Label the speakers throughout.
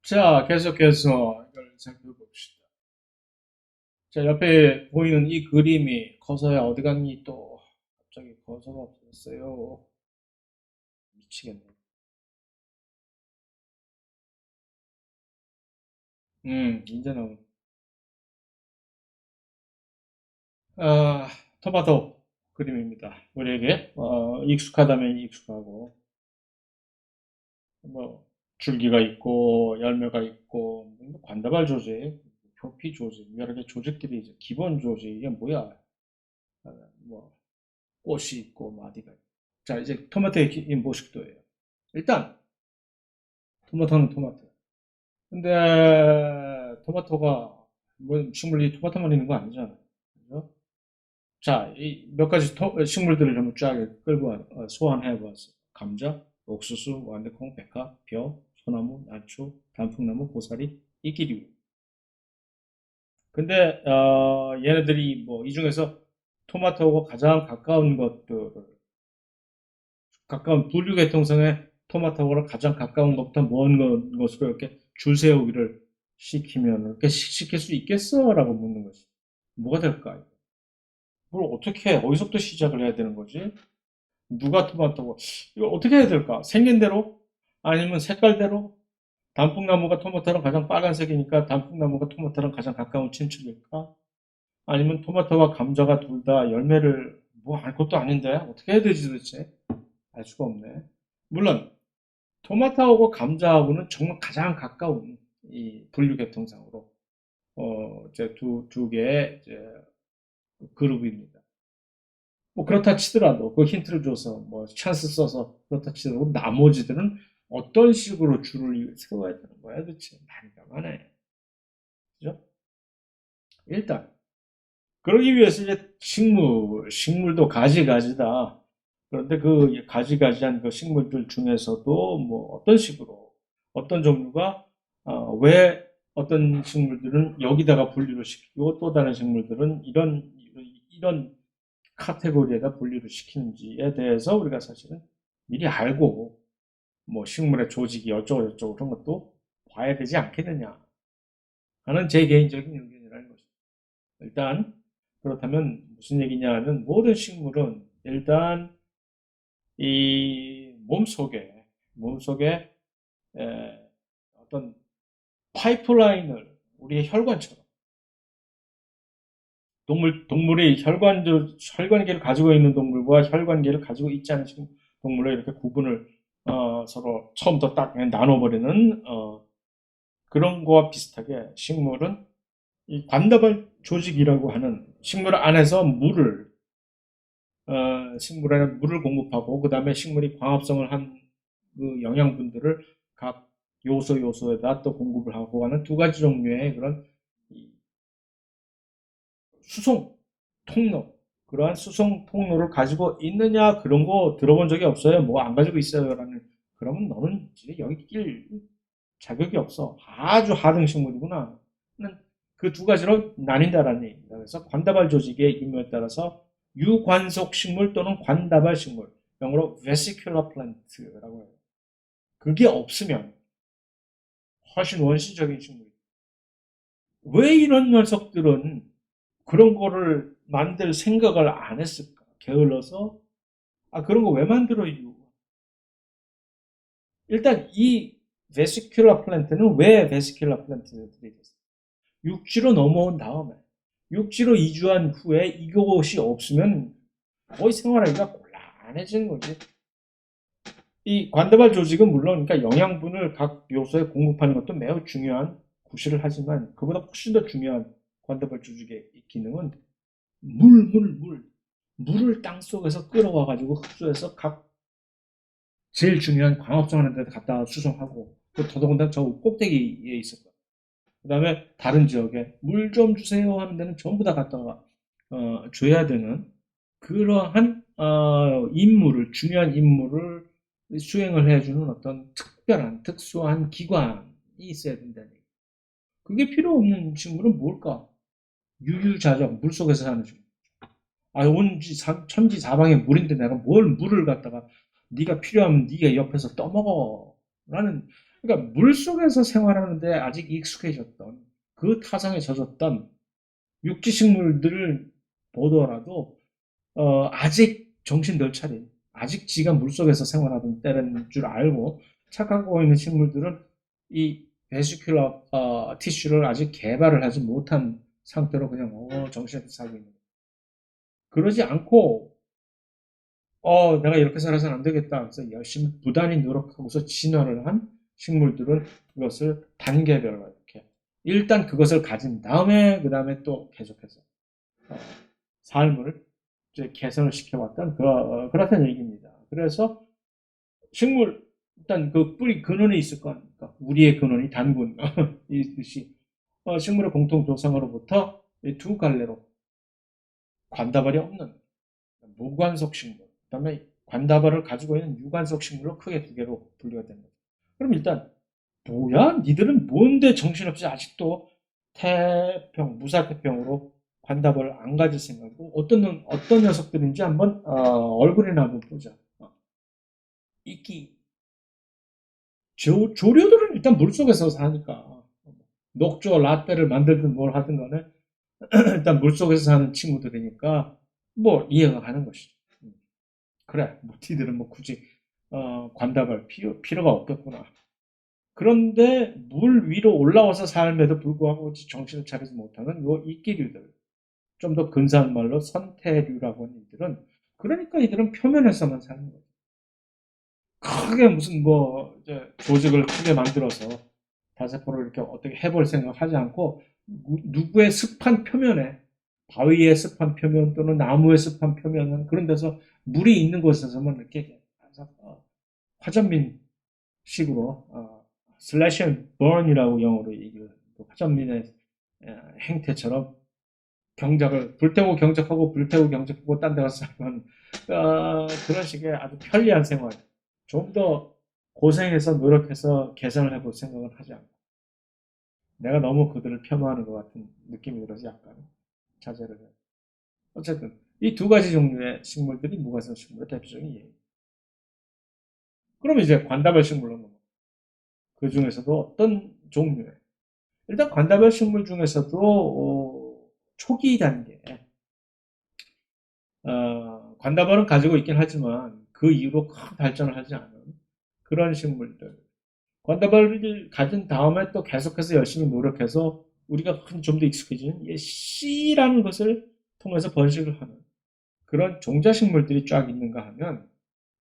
Speaker 1: 자, 계속해서 이걸 살펴봅시다. 자, 옆에 보이는 이 그림이 커서야 어디 갔니 또 갑자기 커서가 없었어요. 미치겠네. 이제는 아, 토마토 그림입니다. 우리에게 익숙하다면 익숙하고 뭐 줄기가 있고 열매가 있고 뭐 관다발 조직, 표피 조직 여러 개 조직들이 이제 기본 조직 이게 뭐야? 뭐 꽃이 있고 마디가 있고. 자, 이제 토마토의 모식도예요. 일단 토마토는 토마토. 근데 토마토가 뭐 식물이 토마토만 있는 거 아니잖아요. 그죠? 자, 이 몇 가지 식물들을 좀 쫙 끌고 소환해 봤어요. 감자, 옥수수, 완두콩, 백화, 벼, 소나무, 나초, 단풍나무, 고사리, 이끼류. 근데 얘네들이 뭐 이 중에서 토마토하고 가장 가까운 것들을 가까운 분류 계통성의 토마토하고 가장 가까운 것부터 먼 것으로 이렇게 줄 세우기를 시키면 이렇게 시킬 수 있겠어? 라고 묻는 것이. 뭐가 될까요? 뭘 어떻게, 어디서부터 시작을 해야 되는 거지? 누가 토마토고, 이거 어떻게 해야 될까? 생긴 대로? 아니면 색깔대로? 단풍나무가 토마토랑 가장 빨간색이니까 단풍나무가 토마토랑 가장 가까운 친척일까? 아니면 토마토와 감자가 둘 다 열매를 뭐 알 것도 아닌데 어떻게 해야 되지 도대체? 알 수가 없네. 물론 토마토하고 감자하고는 정말 가장 가까운 이 분류 계통상으로 이제 두 개의 이제 그룹입니다. 뭐 그렇다 치더라도 그 힌트를 줘서 뭐 찬스 써서 그렇다 치더라도 나머지들은 어떤 식으로 줄을 세워야 되는 거야 도대체 난감하네. 그죠? 일단 그러기 위해서 이제 식물도 가지가지다. 그런데 그 가지가지한 그 식물들 중에서도 뭐 어떤 식으로 어떤 종류가 왜 어떤 식물들은 여기다가 분류를 시키고 또 다른 식물들은 이런 카테고리에다 분류를 시키는지에 대해서 우리가 사실은 미리 알고 뭐 식물의 조직이 어쩌고 저쩌고 그런 것도 봐야 되지 않겠느냐 하는 제 개인적인 의견이라는 것입니다. 일단 그렇다면 무슨 얘기냐면 모든 식물은 일단 이 몸속에 어떤 파이프라인을 우리의 혈관처럼 동물이 혈관계를 가지고 있는 동물과 혈관계를 가지고 있지 않은 동물로 이렇게 구분을 서로 처음부터 딱 나눠버리는 그런 거와 비슷하게 식물은 이 관다발 조직이라고 하는 식물 안에서 식물에 물을 공급하고 그 다음에 식물이 광합성을 한 그 영양분들을 각 요소에다 또 공급을 하고 하는 두 가지 종류의 그런 수송 통로 그러한 수송 통로를 가지고 있느냐 그런 거 들어본 적이 없어요. 뭐 안 가지고 있어요라는 그러면 너는 이제 여기 낄 자격이 없어. 아주 하등식물이구나. 그 두 가지로 나뉜다라는 얘기입니다. 그래서 관다발 조직의 유무에 따라서 유관속 식물 또는 관다발 식물, 영어로 vesicular plant라고 해요. 그게 없으면 훨씬 원시적인 식물이에요. 왜 이런 녀석들은 그런 거를 만들 생각을 안 했을까? 게을러서? 그런 거 왜 만들어요? 일단 이 vesicular plant는 왜 vesicular plant들이 됐어요? 육지로 넘어온 다음에 육지로 이주한 후에 이것이 없으면 거의 생활하기가 곤란해지는 거지. 이 관대발 조직은 물론 그러니까 영양분을 각 요소에 공급하는 것도 매우 중요한 구실을 하지만 그보다 훨씬 더 중요한 관대발 조직의 기능은 물을 땅 속에서 끌어와 가지고 흡수해서 각 제일 중요한 광합성 하는 데 갖다 수송하고 또 더더군다나 저 꼭대기에 있을 거야. 그 다음에 다른 지역에 물 좀 주세요 하는 데는 전부 다 갖다가 줘야 되는 그러한 중요한 임무를 수행을 해주는 어떤 특별한 특수한 기관이 있어야 된다는 얘기. 그게 필요 없는 식물은 뭘까? 유유자적 물속에서 사는 식물. 천지 사방에 물인데 내가 뭘 물을 갖다가 네가 필요하면 네가 옆에서 떠먹어 라는 그러니까 물속에서 생활하는데 아직 익숙해졌던 그 타성에 젖었던 육지식물들을 보더라도 아직 정신 덜 차린 아직 지가 물속에서 생활하던 때라는 줄 알고 착각하고 있는 식물들은 이 베시큘러 티슈를 아직 개발을 하지 못한 상태로 그냥 정신없이 살고 있는 거예요. 그러지 않고 내가 이렇게 살아서는 안 되겠다. 그래서 열심히 부단히 노력하고서 진화를 한 식물들은 그것을 단계별로 이렇게 일단 그것을 가진 다음에 그 다음에 또 계속해서 어, 삶을 이제 개선을 시켜왔던 그렇다는 얘기입니다. 그래서 식물 일단 그 뿌리 근원이 있을 거 아닙니까? 우리의 근원이 단군 있듯이 식물의 공통 조상으로부터 두 갈래로 관다발이 없는 무관속 식물, 그다음에 관다발을 가지고 있는 유관속 식물로 크게 두 개로 분류가 되는 거죠. 그럼 일단 뭐야? 니들은 뭔데 정신없이 아직도 무사태평으로 관다발을 안 가질 생각이고 어떤 녀석들인지 한번 얼굴이나 한번 보자. 이끼 조류들은 일단 물속에서 사니까 녹조 라떼를 만들든 뭘 하든 간에 일단 물속에서 사는 친구들이니까 뭐 이해가 가는 것이죠. 그래, 뭐 니들은 뭐 굳이 관답할 필요가 없겠구나. 그런데 물 위로 올라와서 삶에도 불구하고 정신을 차리지 못하는 요 이끼류들, 좀 더 근사한 말로 선태류라고 하는 이들은 그러니까 이들은 표면에서만 사는 거예요. 크게 무슨 뭐 이제 조직을 크게 만들어서 다세포를 이렇게 어떻게 해볼 생각 하지 않고 누구의 습한 표면에 바위의 습한 표면 또는 나무의 습한 표면 그런 데서 물이 있는 곳에서만 이렇게 화전민 식으로 슬래시 앤 burn이라고 영어로 얘기를 화전민의 행태처럼 경작을 불태우고 경작하고 불태우고 경작하고 딴 데 가서 하는 그런 식의 아주 편리한 생활 좀 더 고생해서 노력해서 개선을 해볼 생각은 하지 않고 내가 너무 그들을 폄하하는 것 같은 느낌이 들어서 약간 자제를 해요. 어쨌든 이 두 가지 종류의 식물들이 무관성 식물의 대표적인 예입니다. 그럼 이제 관다별 식물로 넘어. 그 중에서도 어떤 종류의 일단 관다별 식물 중에서도 초기 단계 관다벌은 가지고 있긴 하지만 그 이후로 큰 발전을 하지 않은 그런 식물들. 관다벌을 가진 다음에 또 계속해서 열심히 노력해서 우리가 좀 더 익숙해지는 씨라는 것을 통해서 번식을 하는 그런 종자식물들이 쫙 있는가 하면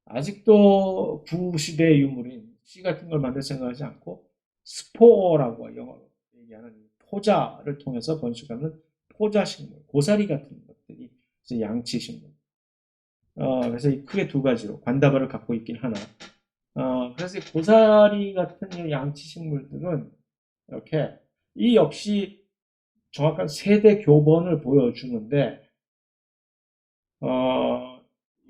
Speaker 1: 아직도 구시대의 유물인 씨 같은 걸 만들 생각하지 않고 스포어라고 영어로 얘기하는 포자를 통해서 번식하는 포자식물, 고사리 같은 것들이 이제 양치식물. 그래서 크게 두 가지로 관다발을 갖고 있긴 하나. 그래서 고사리 같은 양치식물들은 이렇게 이 역시 정확한 세대 교본을 보여주는데 어,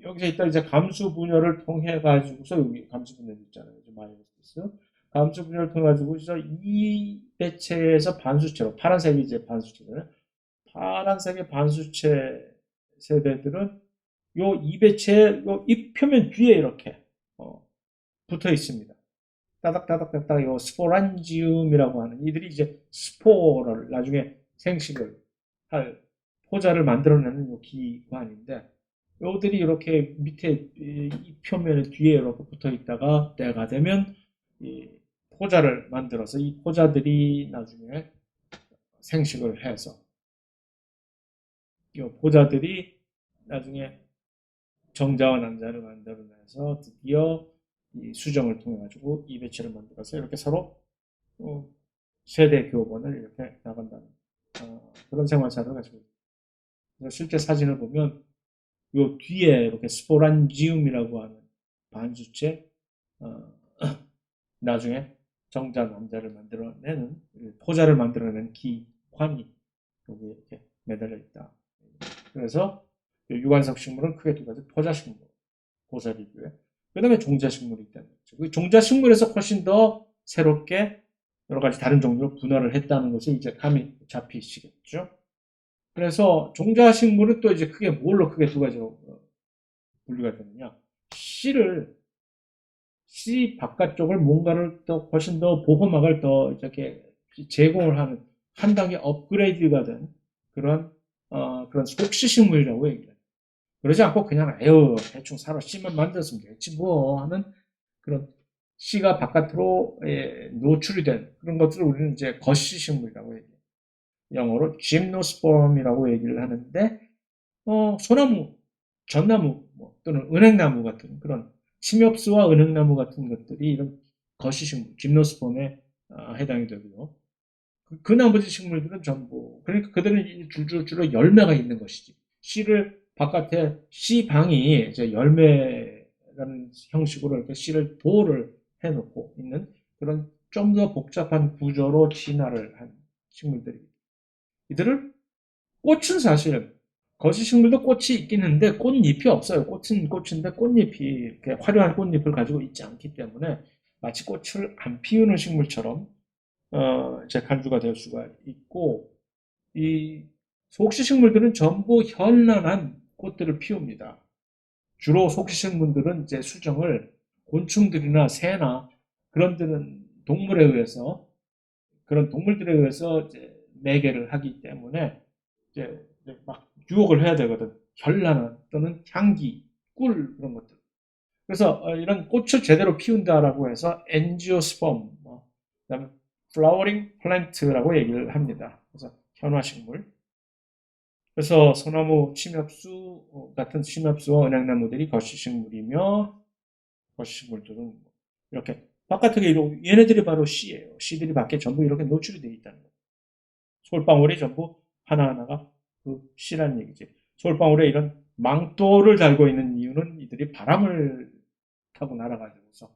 Speaker 1: 여기서 일단 이제 감수 분열을 통해 가지고서 여기 감수 분열 있잖아요. 마이너스 감수 분열을 통해 가지고서 이 배체에서 반수체로 파란색이 이제 반수체잖아요. 파란색의 반수체 세대들은 요 이배체의 요잎 표면 뒤에 이렇게 붙어 있습니다. 따닥따닥따닥 요 스포란지움이라고 하는 이들이 이제 스포를 나중에 생식을 할 포자를 만들어내는 요 기관인데 요들이 이렇게 밑에 이 표면에 뒤에 이렇게 붙어 있다가 때가 되면 이 포자를 만들어서 이 포자들이 나중에 생식을 해서 이 포자들이 나중에 정자와 난자를 만들어내서 드디어 이 수정을 통해 가지고 이 배치를 만들어서 이렇게 서로 어, 세대 교본을 이렇게 나간다는 그런 생활사를 가지고 있습니다. 실제 사진을 보면 요 뒤에 이렇게 스포란지움이라고 하는 반수체 어, 나중에 정자 남자를 만들어내는 포자를 만들어내는 기관이 여기 이렇게 매달려 있다. 그래서 유관석 식물은 크게 두 가지 포자식물, 고사리고요. 그 다음에 종자식물이 있다는 거죠. 그 종자식물에서 훨씬 더 새롭게 여러 가지 다른 종류로 분화를 했다는 것이 이제 감이 잡히시겠죠. 그래서 종자식물은 또 이제 크게 뭘로 크게 두 가지로 분류가 되느냐. 씨를 씨 바깥쪽을 뭔가를 더 훨씬 더 보호막을 더 이렇게 제공을 하는 한 단계 업그레이드가 된 그런 속시식물이라고 얘기해요. 그러지 않고 그냥 에휴 대충 사러 씨만 만들었으면 되겠지 뭐 하는 그런 씨가 바깥으로 노출이 된 그런 것들을 우리는 이제 거시식물이라고 얘기해요. 영어로 gymnosperm이라고 얘기를 하는데 소나무, 전나무 또는 은행나무 같은 그런 침엽수와 은행나무 같은 것들이 이런 거시식물, 짐노스폼에 해당이 되고요. 그 나머지 식물들은 전부 그러니까 그들은 줄줄줄로 열매가 있는 것이지. 씨를 바깥에 씨방이 이제 열매라는 형식으로 이렇게 씨를 보호를 해놓고 있는 그런 좀 더 복잡한 구조로 진화를 한 식물들이. 이들을 꽃은 사실 거시식물도 꽃이 있긴 한데 꽃잎이 없어요. 꽃은 꽃인데 꽃잎이 이렇게 화려한 꽃잎을 가지고 있지 않기 때문에 마치 꽃을 안 피우는 식물처럼 이제 간주가 될 수가 있고 이 속시식물들은 전부 현란한 꽃들을 피웁니다. 주로 속시식물들은 이제 수정을 곤충들이나 새나 그런 데는 동물에 의해서 그런 동물들에 의해서 이제 매개를 하기 때문에 이제 막 유혹을 해야 되거든. 현란한 또는 향기, 꿀 그런 것들. 그래서 이런 꽃을 제대로 피운다라고 해서 엔지오스पर्m, 그다음에 플라워링 플랜트라고 얘기를 합니다. 그래서 현화식물. 그래서 소나무, 침엽수 같은 침엽수와 은행나무들이 거시식물이며 거시식물들은 이렇게 바깥에 얘네들이 바로 씨예요. 씨들이 밖에 전부 이렇게 노출이 되어 있다는 거예요. 솔방울이 전부 하나하나가 그 씨란 얘기지. 솔방울에 이런 망토를 달고 있는 이유는 이들이 바람을 타고 날아가면서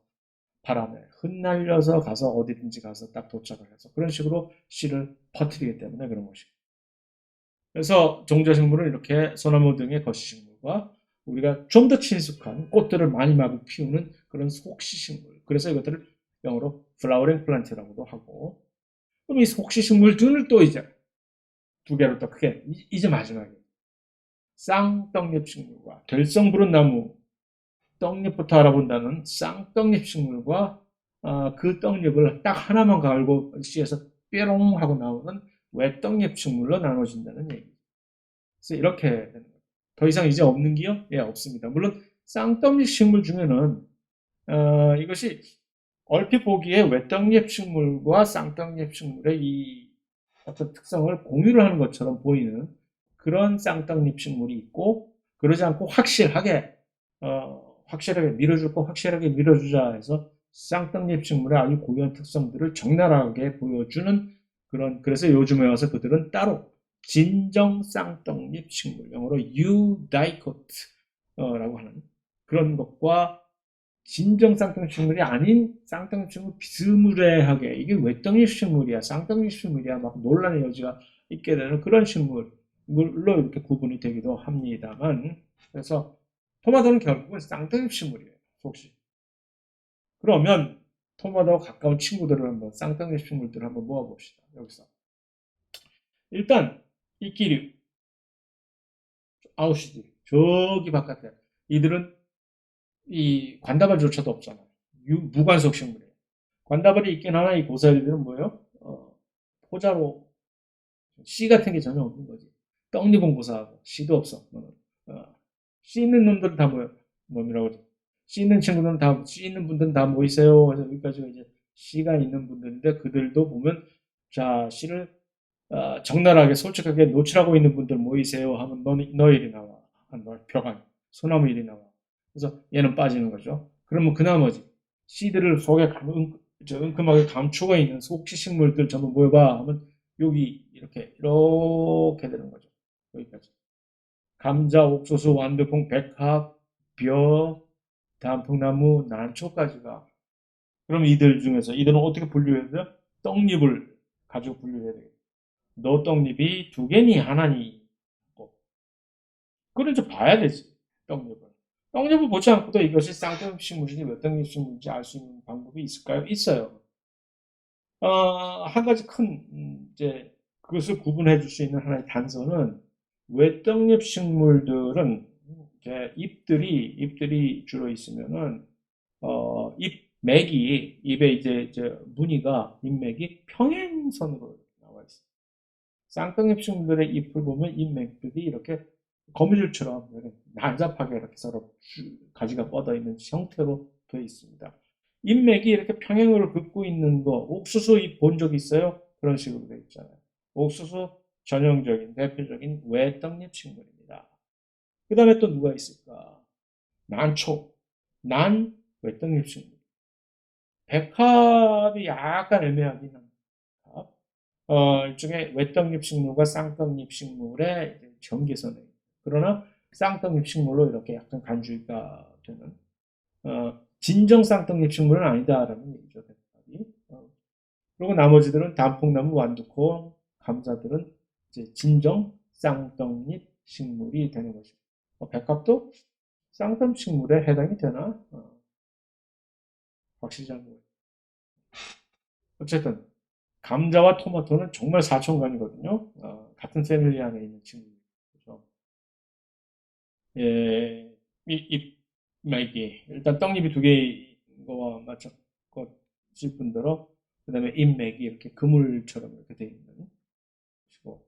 Speaker 1: 바람에 흩날려서 가서 어디든지 가서 딱 도착을 해서 그런 식으로 씨를 퍼뜨리기 때문에 그런 것이고. 그래서 종자식물은 이렇게 소나무 등의 거시식물과 우리가 좀 더 친숙한 꽃들을 많이 마구 피우는 그런 속시식물. 그래서 이것들을 영어로 플라워링 플란트라고도 하고. 그럼 이 속시식물들을 또 이제 두 개로 또 크게 이제 마지막에 쌍떡잎 식물과 결성 부른 나무 떡잎부터 알아본다는 쌍떡잎 식물과 그 떡잎을 딱 하나만 갈고 씨에서 뾰롱 하고 나오는 외떡잎 식물로 나눠진다는 얘기. 그래서 이렇게 되는 거예요. 더 이상 이제 없는 게요? 예, 없습니다. 물론 쌍떡잎 식물 중에는 이것이 얼핏 보기에 외떡잎 식물과 쌍떡잎 식물의 이 어떤 특성을 공유를 하는 것처럼 보이는 그런 쌍떡잎 식물이 있고 그러지 않고 확실하게 밀어줄 거 확실하게 밀어주자 해서 쌍떡잎 식물의 아주 고유한 특성들을 적나라하게 보여주는 그래서 요즘에 와서 그들은 따로 진정 쌍떡잎 식물, 영어로 유다이코트라고 하는 그런 것과 진정 쌍떡잎 식물이 아닌 쌍떡잎 식물 비스무리하게 이게 외떡잎 식물이야, 쌍떡잎 식물이야 막 논란의 여지가 있게 되는 그런 식물로 이렇게 구분이 되기도 합니다만 그래서 토마토는 결국은 쌍떡잎 식물이에요. 혹시 그러면 토마토와 가까운 친구들을 한번 쌍떡잎 식물들을 한번 모아봅시다. 여기서 일단 이 끼리 아웃시디 저기 바깥에 이들은 이 관다발조차도 없잖아. 무관속 식물이에요. 관다발이 있긴 하나 이 고사리들은 뭐예요? 포자로 씨 같은 게 전혀 없는 거지. 떡잎은 고사하고 씨도 없어. 씨 있는 놈들은 다 뭐예요? 놈이라고 하죠. 씨 있는 친구들은 다, 씨 있는 분들은 다 모이세요. 그래서 여기까지가 이제 씨가 있는 분들인데 그들도 보면 자 씨를 적나라하게 솔직하게 노출하고 있는 분들 모이세요 하면 너 일이 나와. 너 벽안 소나무 일이 나와. 그래서 얘는 빠지는 거죠. 그러면 그 나머지 씨들을 속에 은큼하게 감추고 있는 속시식물들 전부 모여봐 하면 여기 이렇게 되는 거죠. 여기까지. 감자, 옥수수, 완두콩, 백합, 벼, 단풍나무, 난초까지가. 그럼 이들 중에서 이들은 어떻게 분류해야 돼요? 떡잎을 가지고 분류해야 되겠죠. 너 떡잎이 두 개니 하나니 뭐 그걸 이제 봐야 되지. 떡잎을. 떡잎을 보지 않고도 이것이 쌍떡잎 식물인지 외떡잎 식물인지 알 수 있는 방법이 있을까요? 있어요. 한 가지 큰 이제 그것을 구분해 줄 수 있는 하나의 단서는 외떡잎 식물들은 이제 잎들이 주로 있으면은 잎 맥이, 입에 이제 무늬가, 입맥이 평행선으로 나와 있어요. 쌍떡잎 식물들의 잎을 보면 잎맥들이 이렇게 거미줄처럼 이렇게 난잡하게 이렇게 서로 가지가 뻗어 있는 형태로 되어 있습니다. 잎맥이 이렇게 평행으로 긋고 있는 거, 옥수수 잎 본 적 있어요? 그런 식으로 되어 있잖아요. 옥수수 전형적인 대표적인 외떡잎 식물입니다. 그 다음에 또 누가 있을까? 난초, 난 외떡잎 식물. 백합이 약간 애매하긴 합니다. 일종의 외떡잎 식물과 쌍떡잎 식물의 경계선에. 그러나 쌍떡잎 식물로 이렇게 약간 간주가 되는, 진정 쌍떡잎 식물은 아니다라는 얘기죠. 백합이. 그리고 나머지들은 단풍나무, 완두콩, 감자들은 이제 진정 쌍떡잎 식물이 되는 것이고, 백합도 쌍떡 식물에 해당이 되나? 확실히 잘 모르겠어요. 어쨌든 감자와 토마토는 정말 사촌간이거든요. 같은 패밀리 안에 있는 친구죠. 예, 잎맥이 일단 떡잎이 두 개인 거와 마찬가지일 뿐더러 그다음에 잎맥이 이렇게 그물처럼 이렇게 되어 있는 것이고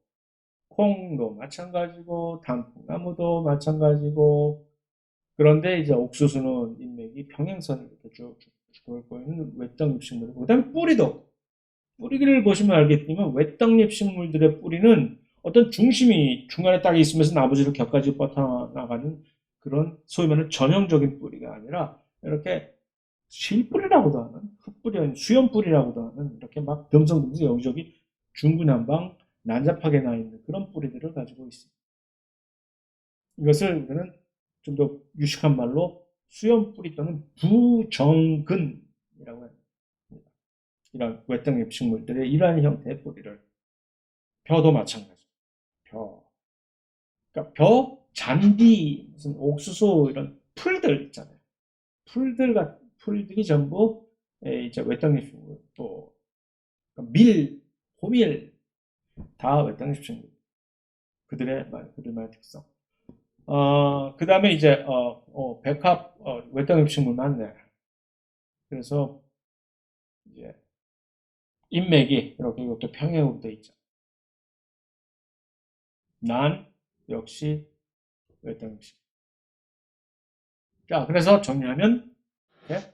Speaker 1: 콩도 마찬가지고 단풍나무도 마찬가지고 그런데 이제 옥수수는 잎맥이 평행선을 이렇게 쭉쭉 걷고 있는 외떡잎 식물이고 그다음에 뿌리를 보시면 알겠지만 외떡잎 식물들의 뿌리는 어떤 중심이 중간에 딱 있으면서 나머지로 곁까지 뻗어나가는 그런 소위 말하는 전형적인 뿌리가 아니라 이렇게 실뿌리라고도 하는 흙뿌리 아닌 수염뿌리라고도 하는 이렇게 막 듬성듬성 여기저기 중구난방 난잡하게 나 있는 그런 뿌리들을 가지고 있습니다. 이것을 우리는 좀 더 유식한 말로 수염뿌리 또는 부정근이라고 합니다. 이런 외떡잎 식물들의 이러한 형태의 뿌리를 벼도 마찬가지. 벼. 그러니까 잔디, 무슨 옥수수 이런 풀들 있잖아요. 풀들이 전부 이제 외떡잎 식물, 또 그러니까 호밀 다 외떡잎 식물. 그들만의 특성. 그 다음에 이제 백합 외떡잎 식물 맞네. 그래서 이제 인맥이 이렇게 이것도 평행으로 돼 있죠. 난 역시 외떡잎 식물. 자, 그래서 정리하면 이렇게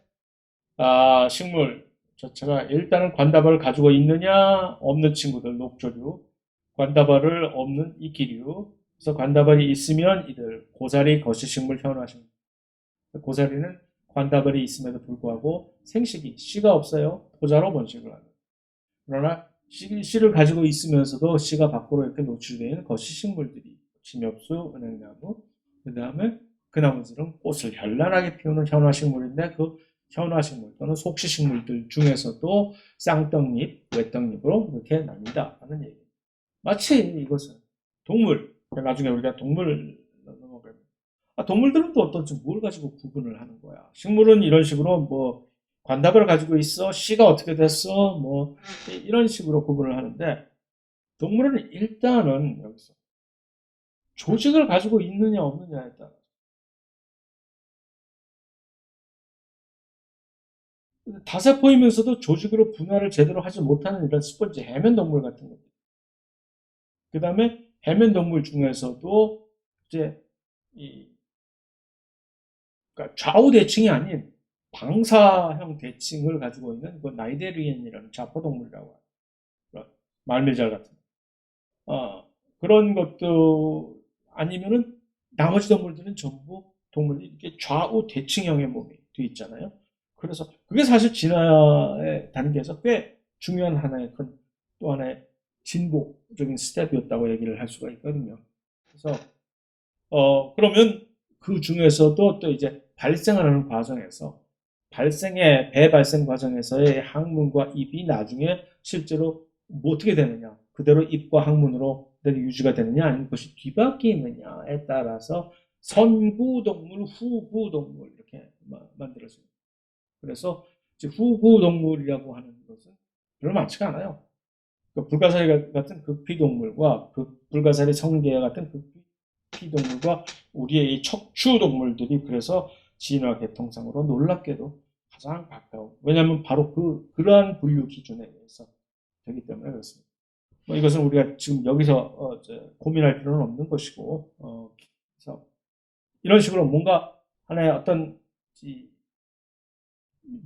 Speaker 1: 식물 자체가 일단은 관다발을 가지고 있느냐 없는 친구들 녹조류, 관다발을 없는 이기류. 그래서 관다발이 있으면 이들 고사리, 거시식물, 현화식물. 고사리는 관다발이 있음에도 불구하고 생식이 씨가 없어요. 포자로 번식을 하는. 그러나 씨를 가지고 있으면서도 씨가 밖으로 이렇게 노출되는 거시식물들이 침엽수, 은행나무, 그 다음에 그 나무들은 꽃을 현란하게 피우는 현화식물인데 그 현화식물 또는 속시식물들 중에서도 쌍떡잎, 외떡잎으로 이렇게 나뉜다 하는 얘기. 마치 이것은 동물, 나중에 우리가 동물 넘어가면 동물들은 또 어떤지 뭘 가지고 구분을 하는 거야. 식물은 이런 식으로 뭐 관답을 가지고 있어, 씨가 어떻게 됐어, 뭐 이런 식으로 구분을 하는데 동물은 일단은 여기서 조직을 가지고 있느냐 없느냐에 따라 다세포이면서도 조직으로 분할을 제대로 하지 못하는 이런 스펀지 해면 동물 같은 것들. 그 다음에 해면 동물 중에서도 이제 이 그러니까 좌우 대칭이 아닌 방사형 대칭을 가지고 있는 그 나이데리엔이라는 자포동물이라고 하는 말미잘 같은 그런 것도 아니면은 나머지 동물들은 전부 동물이 이렇게 좌우 대칭형의 몸이 돼 있잖아요. 그래서 그게 사실 진화의 단계에서 꽤 중요한 하나의 또 하나의 진보적인 스텝이었다고 얘기를 할 수가 있거든요. 그래서 그러면 그 중에서도 또 이제 발생하는 과정에서 배 발생 과정에서의 항문과 입이 나중에 실제로 뭐 어떻게 되느냐 그대로 입과 항문으로 그대로 유지가 되느냐 아니면 그것이 뒤바뀌느냐에 따라서 선구동물, 후구동물 이렇게 만들어집니다. 그래서 후구동물이라고 하는 것은 별로 많지가 않아요. 그 불가사리 같은 극피동물과 불가사리 성게 같은 극피동물과 우리의 이 척추동물들이 그래서 진화 계통상으로 놀랍게도 가장 가까운. 왜냐하면 바로 그러한 분류 기준에 의해서 되기 때문에 그렇습니다. 뭐 이것은 우리가 지금 여기서 고민할 필요는 없는 것이고, 그래서 이런 식으로 뭔가 하나의 어떤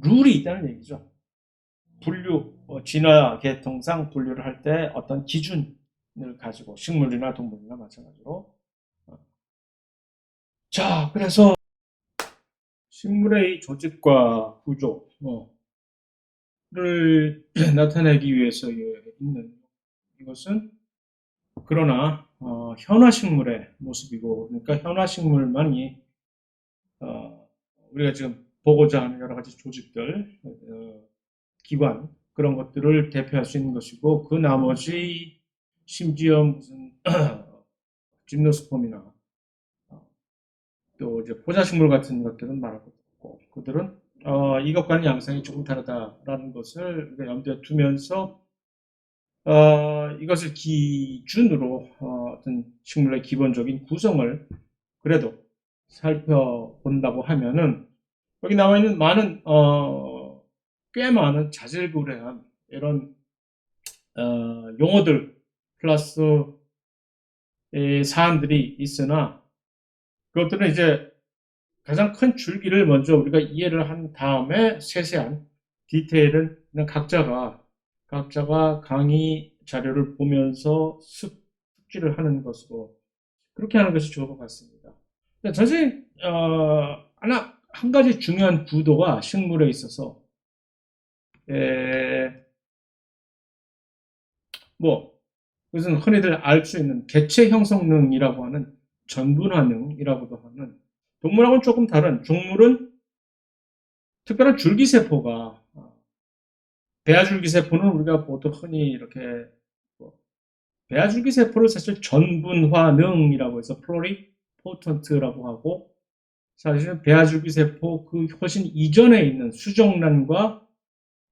Speaker 1: 룰이 있다는 얘기죠. 분류, 진화 계통상 분류를 할 때 어떤 기준을 가지고 식물이나 동물이나 마찬가지로. 자, 그래서 식물의 조직과 구조를 나타내기 위해서 있는 이것은 그러나 현화식물의 모습이고, 그러니까 현화식물만이 우리가 지금 보고자 하는 여러 가지 조직들, 기관 그런 것들을 대표할 수 있는 것이고, 그 나머지 심지어 무슨 짐노스폼이나 또 이제 포자식물 같은 것들은 말할 것도 없고, 그들은 이것과는 양상이 조금 다르다라는 것을 우리가 염두에 두면서 이것을 기준으로 어떤 식물의 기본적인 구성을 그래도 살펴본다고 하면은 여기 나와 있는 꽤 많은 자질구레한 이런 용어들 플러스 사안들이 있으나 그것들은 이제 가장 큰 줄기를 먼저 우리가 이해를 한 다음에 세세한 디테일은 그냥 각자가 강의 자료를 보면서 숙지를 하는 것으로 그렇게 하는 것이 좋을 것 같습니다. 전체 한 가지 중요한 구도가 식물에 있어서 뭐 그것은 흔히들 알 수 있는 개체 형성능이라고 하는 전분화능이라고도 하는 동물하고는 조금 다른 종물은 특별한 줄기세포가 배아줄기세포는 우리가 보통 흔히 이렇게 뭐 배아줄기세포를 사실 전분화능이라고 해서 플로리포턴트라고 하고 사실은 배아줄기세포 그 훨씬 이전에 있는 수정란과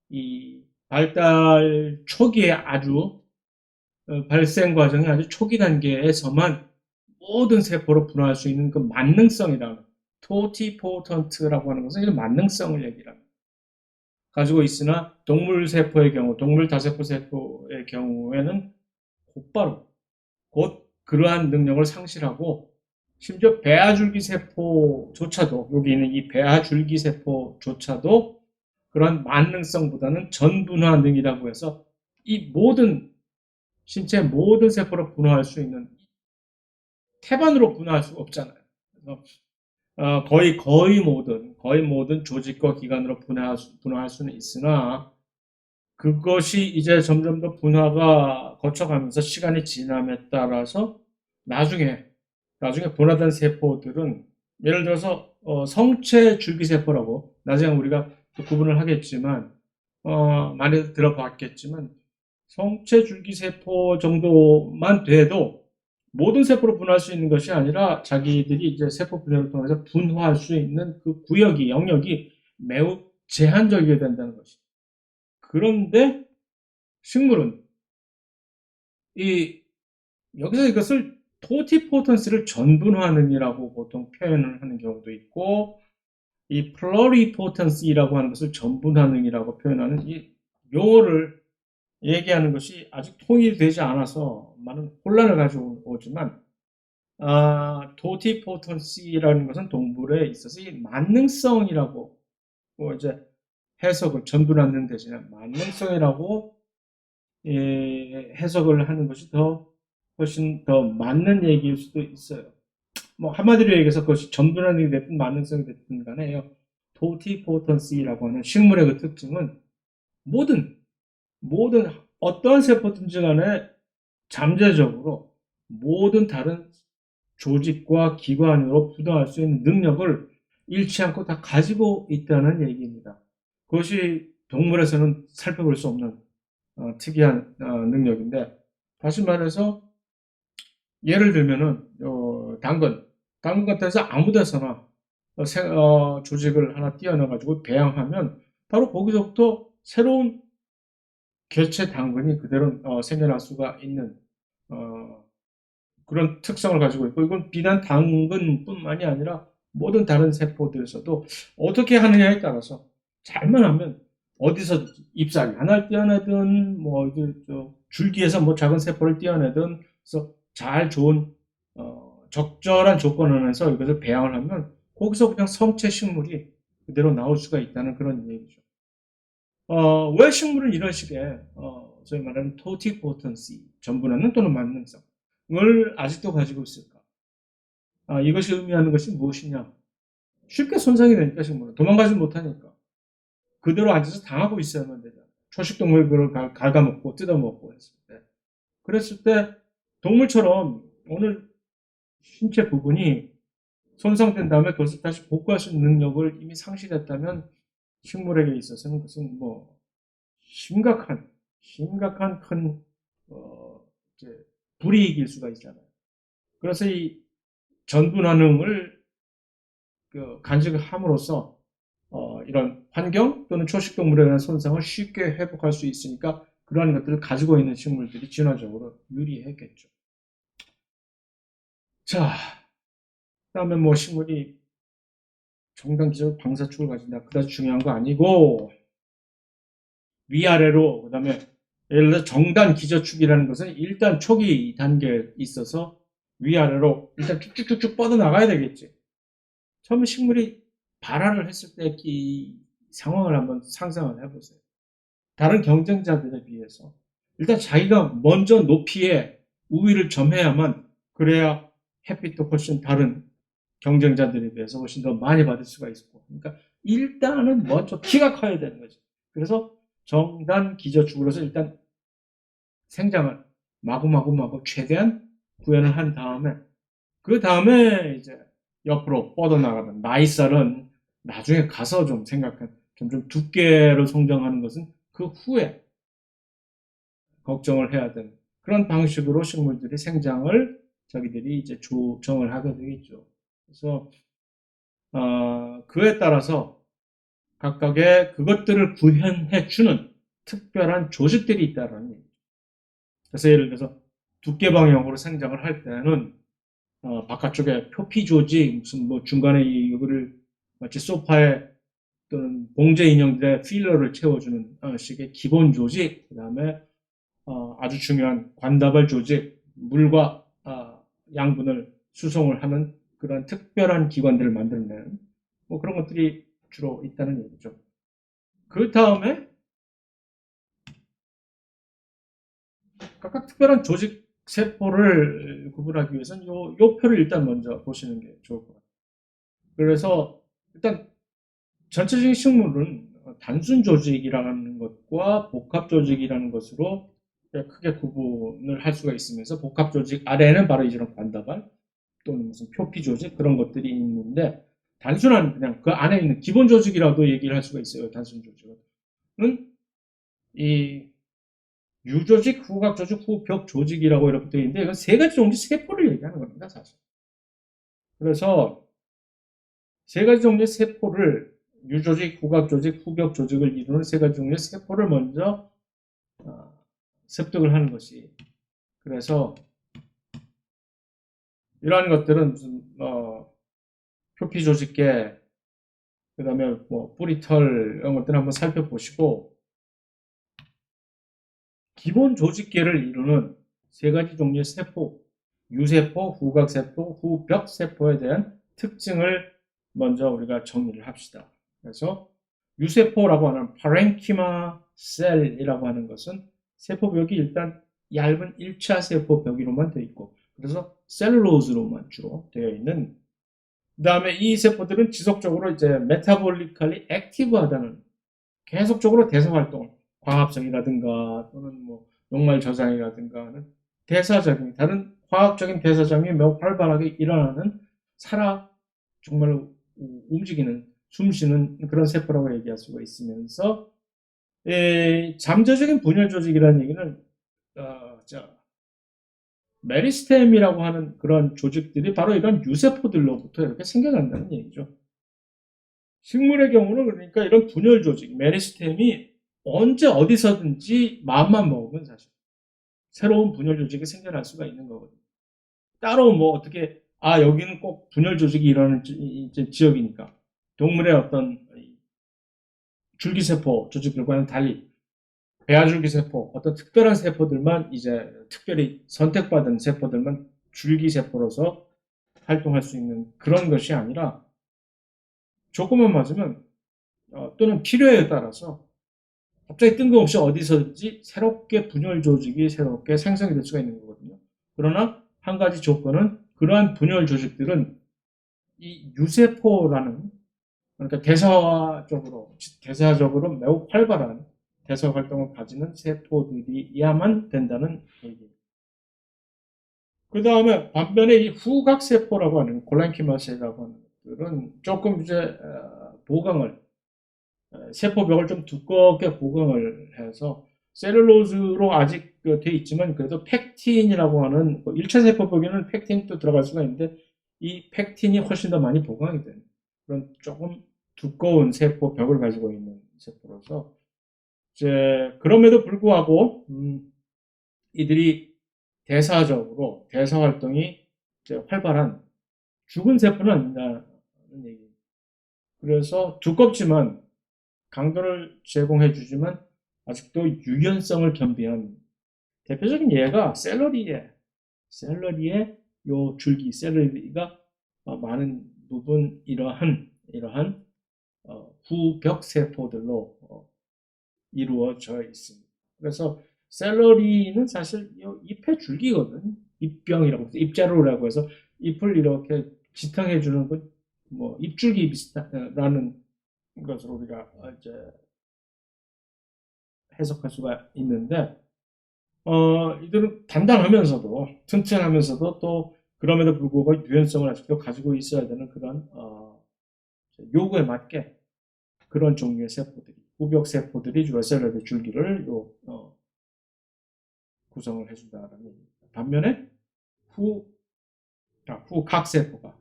Speaker 1: 이 발달 초기에 아주 발생 과정이 아주 초기 단계에서만 모든 세포로 분화할 수 있는 그 만능성이라는 토티포턴트라고 하는 것은 이런 만능성을 얘기합니다. 가지고 있으나 동물 세포의 경우, 동물 다세포 세포의 경우에는 곧바로 곧 그러한 능력을 상실하고 심지어 배아줄기 세포조차도 여기 있는 이 배아줄기 세포조차도 그러한 만능성보다는 전분화능이라고 해서 이 모든 신체 모든 세포로 분화할 수 있는 태반으로 분화할 수가 없잖아요. 그래서 거의 모든 조직과 기관으로 분화할 수는 있으나 그것이 이제 점점 더 분화가 거쳐가면서 시간이 지남에 따라서 나중에 분화된 세포들은 예를 들어서 성체 줄기세포라고 나중에 우리가 또 구분을 하겠지만 많이 들어봤겠지만 성체 줄기세포 정도만 돼도 모든 세포로 분화할 수 있는 것이 아니라 자기들이 이제 세포 분열을 통해서 분화할 수 있는 그 구역이 영역이 매우 제한적이게 된다는 것이죠. 그런데 식물은 이 여기서 이것을 토티포턴스를 전분화능이라고 보통 표현을 하는 경우도 있고 이 플로리포턴스라고 하는 것을 전분화능이라고 표현하는 이 용어를 얘기하는 것이 아직 통일되지 않아서 많은 혼란을 가져오지만 토티포턴시라는 것은 동물에 있어서 이 만능성이라고 이제 해석을 전분화능 대신에 만능성이라고 해석을 하는 것이 훨씬 더 맞는 얘기일 수도 있어요. 뭐 한마디로 얘기해서 그것이 전분화능이 됐든 만능성이 됐든 간에요. 토티포턴시라고 하는 식물의 그 특징은 모든 어떠한 세포든지 간에 잠재적으로 모든 다른 조직과 기관으로 분화할 수 있는 능력을 잃지 않고 다 가지고 있다는 얘기입니다. 그것이 동물에서는 살펴볼 수 없는 특이한 능력인데 다시 말해서 예를 들면은 당근 같은 데서 아무 데서나 조직을 하나 띄어넣어가지고 배양하면 바로 거기서부터 새로운 개체 당근이 그대로 생겨날 수가 있는 그런 특성을 가지고 있고 이건 비단 당근뿐만이 아니라 모든 다른 세포들에서도 어떻게 하느냐에 따라서 잘만 하면 어디서든지 잎사귀 하나를 떼어내든 뭐 줄기에서 뭐 작은 세포를 떼어내든 그래서 잘 좋은 적절한 조건 안에서 이것을 배양을 하면 거기서 그냥 성체 식물이 그대로 나올 수가 있다는 그런 얘기죠. 왜 식물은 이런 식의 저희 말하는 토티포턴시 전분하는 또는 만능성을 아직도 가지고 있을까? 이것이 의미하는 것이 무엇이냐? 쉽게 손상이 되니까 식물은 도망가지 못하니까 그대로 앉아서 당하고 있어야만 되잖아. 초식동물 그걸 갉아먹고 뜯어먹고 했을 때. 그랬을 때 동물처럼 어느 신체 부분이 손상된 다음에 그것을 다시 복구할 수 있는 능력을 이미 상실했다면 식물에게 있어서는 그것은 뭐 심각한 큰 이제 불이익일 수가 있잖아요. 그래서 이 전분환응을 간직함으로써 이런 환경 또는 초식동물에 대한 손상을 쉽게 회복할 수 있으니까 그러한 것들을 가지고 있는 식물들이 진화적으로 유리했겠죠. 자, 그다음에 뭐 식물이 정당기적 방사축을 가진다. 그다지 중요한 거 아니고 위아래로 그다음에 예를 들어 정단 기저축이라는 것은 일단 초기 단계에 있어서 위아래로 일단 쭉쭉쭉쭉 뻗어나가야 되겠지. 처음에 식물이 발화를 했을 때 이 상황을 한번 상상을 해보세요. 다른 경쟁자들에 비해서 일단 자기가 먼저 높이에 우위를 점해야만 그래야 햇빛도 훨씬 다른 경쟁자들에 비해서 훨씬 더 많이 받을 수가 있고 그러니까 일단은 먼저 키가 커야 되는 거죠. 그래서 정단 기저축으로서 일단 생장을 마구마구 최대한 구현을 한 다음에 그 다음에 이제 옆으로 뻗어나가는 나이살은 나중에 가서 좀 생각한 점점 두께로 성장하는 것은 그 후에 걱정을 해야 되는 그런 방식으로 식물들이 생장을 자기들이 이제 조정을 하게 되겠죠. 그래서 그에 따라서 각각의 그것들을 구현해 주는 특별한 조직들이 있다는 얘기죠. 그래서 예를 들어서 두께 방향으로 생장을 할 때는 바깥쪽에 표피 조직 무슨 뭐 중간에 이거를 마치 소파에 또는 봉제 인형들의 필러를 채워주는 식의 기본 조직, 그 다음에 아주 중요한 관다발 조직, 물과 양분을 수송을 하는 그런 특별한 기관들을 만들어내는 뭐 그런 것들이 주로 있다는 얘기죠. 그 다음에 각각 특별한 조직 세포를 구분하기 위해서는 요 표를 일단 먼저 보시는 게 좋을 것 같아요. 그래서 일단 전체적인 식물은 단순 조직이라는 것과 복합 조직이라는 것으로 크게 구분을 할 수가 있으면서 복합 조직 아래에는 바로 이런 관다발 또는 무슨 표피 조직 그런 것들이 있는데 단순한 그냥 그 안에 있는 기본 조직이라도 얘기를 할 수가 있어요. 단순 조직은 이 유조직, 후각 조직, 후벽 조직이라고 이렇게 되어 있는데 이건 세 가지 종류 세포를 얘기하는 겁니다, 사실. 그래서 세 가지 종류의 세포를 유조직, 후각 조직, 후벽 조직을 이루는 세 가지 종류의 세포를 먼저 어, 습득을 하는 것이 그래서 이러한 것들은 무슨 표피 조직계 그다음에 뭐 뿌리털 이런 것들 한번 살펴보시고 기본 조직계를 이루는 세 가지 종류의 세포 유세포, 후각세포, 후벽세포에 대한 특징을 먼저 우리가 정리를 합시다. 그래서 유세포라고 하는 파렌키마 셀이라고 하는 것은 세포벽이 일단 얇은 1차 세포벽으로만 되어 있고 그래서 셀룰로즈로만 주로 되어 있는 그 다음에 이 세포들은 지속적으로 이제 메타볼리컬리 액티브하다는 계속적으로 대사 활동을 광합성이라든가 또는 뭐 녹말 저장이라든가 하는 대사작용이 다른 화학적인 대사작용이 매우 활발하게 일어나는 살아 정말 움직이는 숨쉬는 그런 세포라고 얘기할 수가 있으면서 잠재적인 분열 조직이라는 얘기는 자, 메리스템이라고 하는 그런 조직들이 바로 이런 유세포들로부터 이렇게 생겨난다는 얘기죠. 식물의 경우는 그러니까 이런 분열 조직, 메리스템이 언제 어디서든지 마음만 먹으면 사실 새로운 분열 조직이 생겨날 수가 있는 거거든요. 따로 뭐 어떻게 여기는 꼭 분열 조직이 일어나는 지역이니까 동물의 어떤 줄기세포 조직들과는 달리 배아줄기세포, 어떤 특별한 세포들만 이제 특별히 선택받은 세포들만 줄기세포로서 활동할 수 있는 그런 것이 아니라 조금만 맞으면 또는 필요에 따라서 갑자기 뜬금없이 어디서든지 새롭게 분열 조직이 새롭게 생성이 될 수가 있는 거거든요. 그러나 한 가지 조건은 그러한 분열 조직들은 이 유세포라는 그러니까 대사적으로 매우 활발한 대사 활동을 가지는 세포들이야만 된다는 얘기입니다. 그 다음에 반면에 이 후각세포라고 하는 골렌키마세라고 하는 것들은 조금 이제 보강을 세포벽을 좀 두껍게 보강을 해서 셀룰로즈로 아직 돼 있지만 그래도 팩틴이라고 하는 1차 세포벽에는 팩틴도 들어갈 수가 있는데 이 팩틴이 훨씬 더 많이 보강이 되는 그런 조금 두꺼운 세포벽을 가지고 있는 세포로서 이제 그럼에도 불구하고 이들이 대사적으로 대사 활동이 활발한 죽은 세포는 아니다는 얘기입니다. 그래서 두껍지만 강도를 제공해 주지만 아직도 유연성을 겸비한 대표적인 예가 샐러리의 요 줄기 샐러리가 많은 부분 이러한 후벽 세포들로 이루어져 있습니다. 그래서 샐러리는 사실 잎의 줄기거든. 잎병이라고 해서 잎자루라고 해서 잎을 이렇게 지탱해 주는 뭐 잎줄기 비슷하라는 것으로 우리가 이제 해석할 수가 있는데 이들은 단단하면서도 튼튼하면서도 또 그럼에도 불구하고 유연성을 아직도 가지고 있어야 되는 그런 요구에 맞게 그런 종류의 세포들이 후벽 세포들이 주로 셀러리 줄기를 구성을 해준다는 얘기입니다. 반면에 후각세포가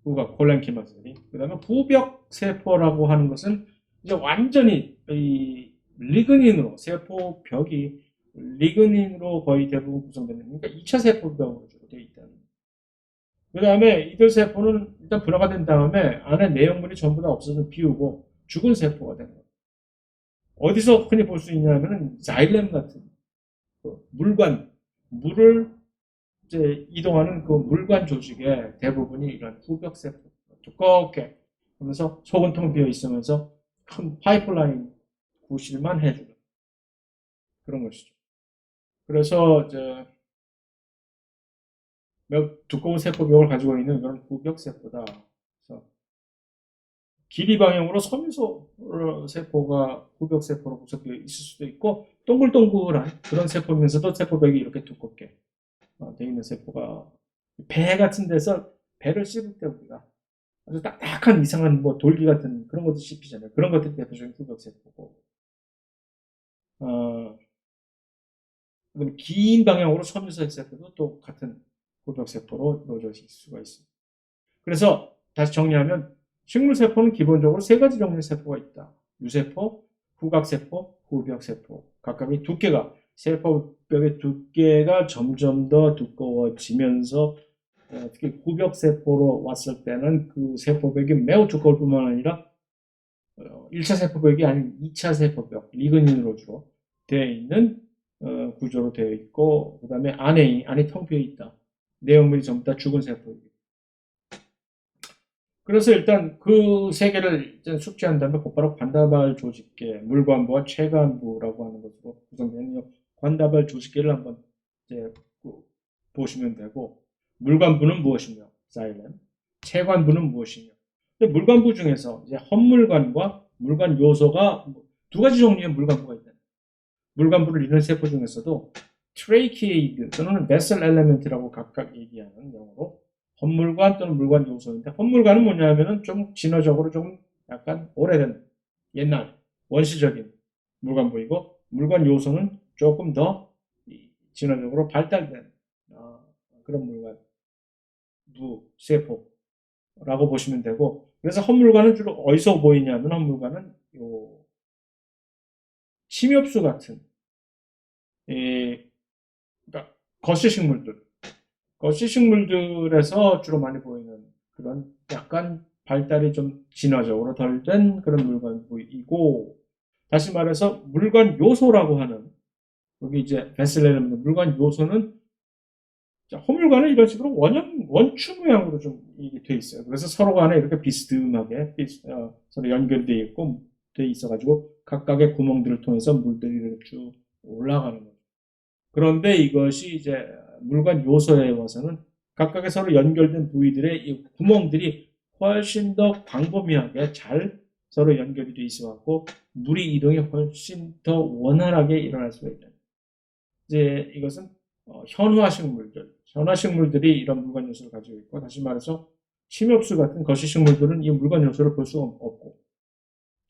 Speaker 1: 후각 콜렌키마셀이 그다음에 후벽 세포라고 하는 것은 이제 완전히 이 리그닌으로 세포벽이 리그닌으로 거의 대부분 구성되는 그러니까 2차 세포벽으로 주로 되어 있다는. 그 다음에 이들 세포는 일단 분화가 된 다음에 안에 내용물이 전부 다 없어져 비우고 죽은 세포가 되는 거예요. 어디서 흔히 볼 수 있냐면은 자일렘 같은 물관 물을 이제 이동하는 그 물관 조직의 대부분이 이런 후벽 세포 두껍게 하면서 속은 텅 비어 있으면서 큰 파이프라인 구실만 해주는 그런 것이죠. 그래서 이제 매우 두꺼운 세포벽을 가지고 있는 그런 후벽 세포다. 그래서 길이 방향으로 섬유소 세포가 후벽 세포로 구성되어 있을 수도 있고 동글동글한 그런 세포면서도 세포벽이 이렇게 두껍게 되어 있는 세포가 배 같은 데서 배를 씹을 때 우리가 아주 딱딱한 이상한 뭐 돌기 같은 그런 것도 씹히잖아요. 그런 것들이 대표적인 후벽 세포고 긴 방향으로 섬유소 세포도 또 같은 후벽 세포로 이루어져 있을 수가 있습니다. 그래서 다시 정리하면 식물세포는 기본적으로 세 가지 종류의 세포가 있다. 유세포, 후각세포, 후벽세포. 각각의 두께가 세포벽의 두께가 점점 더 두꺼워지면서 특히 후벽세포로 왔을 때는 그 세포벽이 매우 두꺼울 뿐만 아니라 1차 세포벽이 아닌 2차 세포벽, 리그닌으로 주로 되어 있는 구조로 되어 있고 그 다음에 안이 텅 비어 있다. 내용물이 전부 다 죽은 세포입니다. 그래서 일단 그 세 개를 숙지한 다음에 곧바로 관다발 조직계, 물관부와 체관부라고 하는 것으로 구성되는 관다발 조직계를 한번 이제 보시면 되고, 물관부는 무엇이며, 자일렘, 체관부는 무엇이며, 물관부 중에서 이제 헛물관과 물관 요소가 두 가지 종류의 물관부가 있다. 물관부를 이루는 세포 중에서도 트레이키에이드 또는 베슬 엘레멘트라고 각각 얘기하는 영어로 헛물관 또는 물관 요소인데 헛물관은 뭐냐면은 좀 진화적으로 좀 약간 오래된 옛날 원시적인 물관부이고 물관 요소는 조금 더 진화적으로 발달된 그런 물관부 세포라고 보시면 되고 그래서 헛물관은 주로 어디서 보이냐면 헛물관은 요 침엽수 같은 그러니까 거시식물들에서 주로 많이 보이는 그런 약간 발달이 좀 진화적으로 덜 된 그런 물관부이고, 다시 말해서 물관 요소라고 하는, 여기 이제 베슬레름 물관 요소는 호물관은 이런 식으로 원추 모양으로 좀 이게 돼 있어요. 그래서 서로 간에 이렇게 비스듬하게 서로 연결되어 있고 돼 있어가지고 각각의 구멍들을 통해서 물들이 이렇게 쭉 올라가는 거죠. 그런데 이것이 이제 물관 요소에 와서는 각각의 서로 연결된 부위들의 이 구멍들이 훨씬 더 광범위하게 잘 서로 연결이 돼 있어갖고 물이 이동이 훨씬 더 원활하게 일어날 수가 있다. 이제 이것은 현화식물들이 이런 물관 요소를 가지고 있고, 다시 말해서 침엽수 같은 거시식물들은 이 물관 요소를 볼 수가 없고,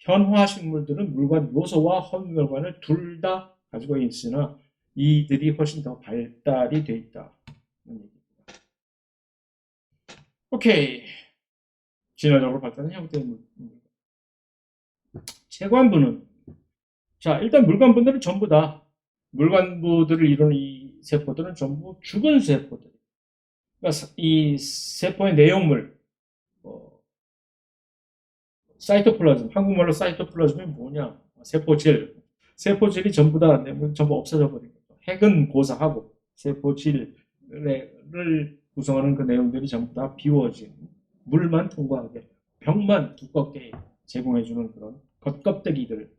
Speaker 1: 현화식물들은 물관 요소와 허물관을 둘 다 가지고 있으나 이들이 훨씬 더 발달이 돼 있다. 오케이. 진화적으로 발달한 형태의 물관. 체관부는, 자, 일단 물관부들은 전부 다, 물관부들을 이루는 이 세포들은 전부 죽은 세포들. 그러니까 이 세포의 내용물, 어, 사이토플라즘, 한국말로 사이토플라즘이 뭐냐? 세포질. 세포질이 전부 다, 전부 없어져 버린 거죠. 핵은 고사하고, 세포질을 구성하는 그 내용들이 전부 다 비워진, 물만 통과하게, 병만 두껍게 제공해주는 그런 겉껍데기들.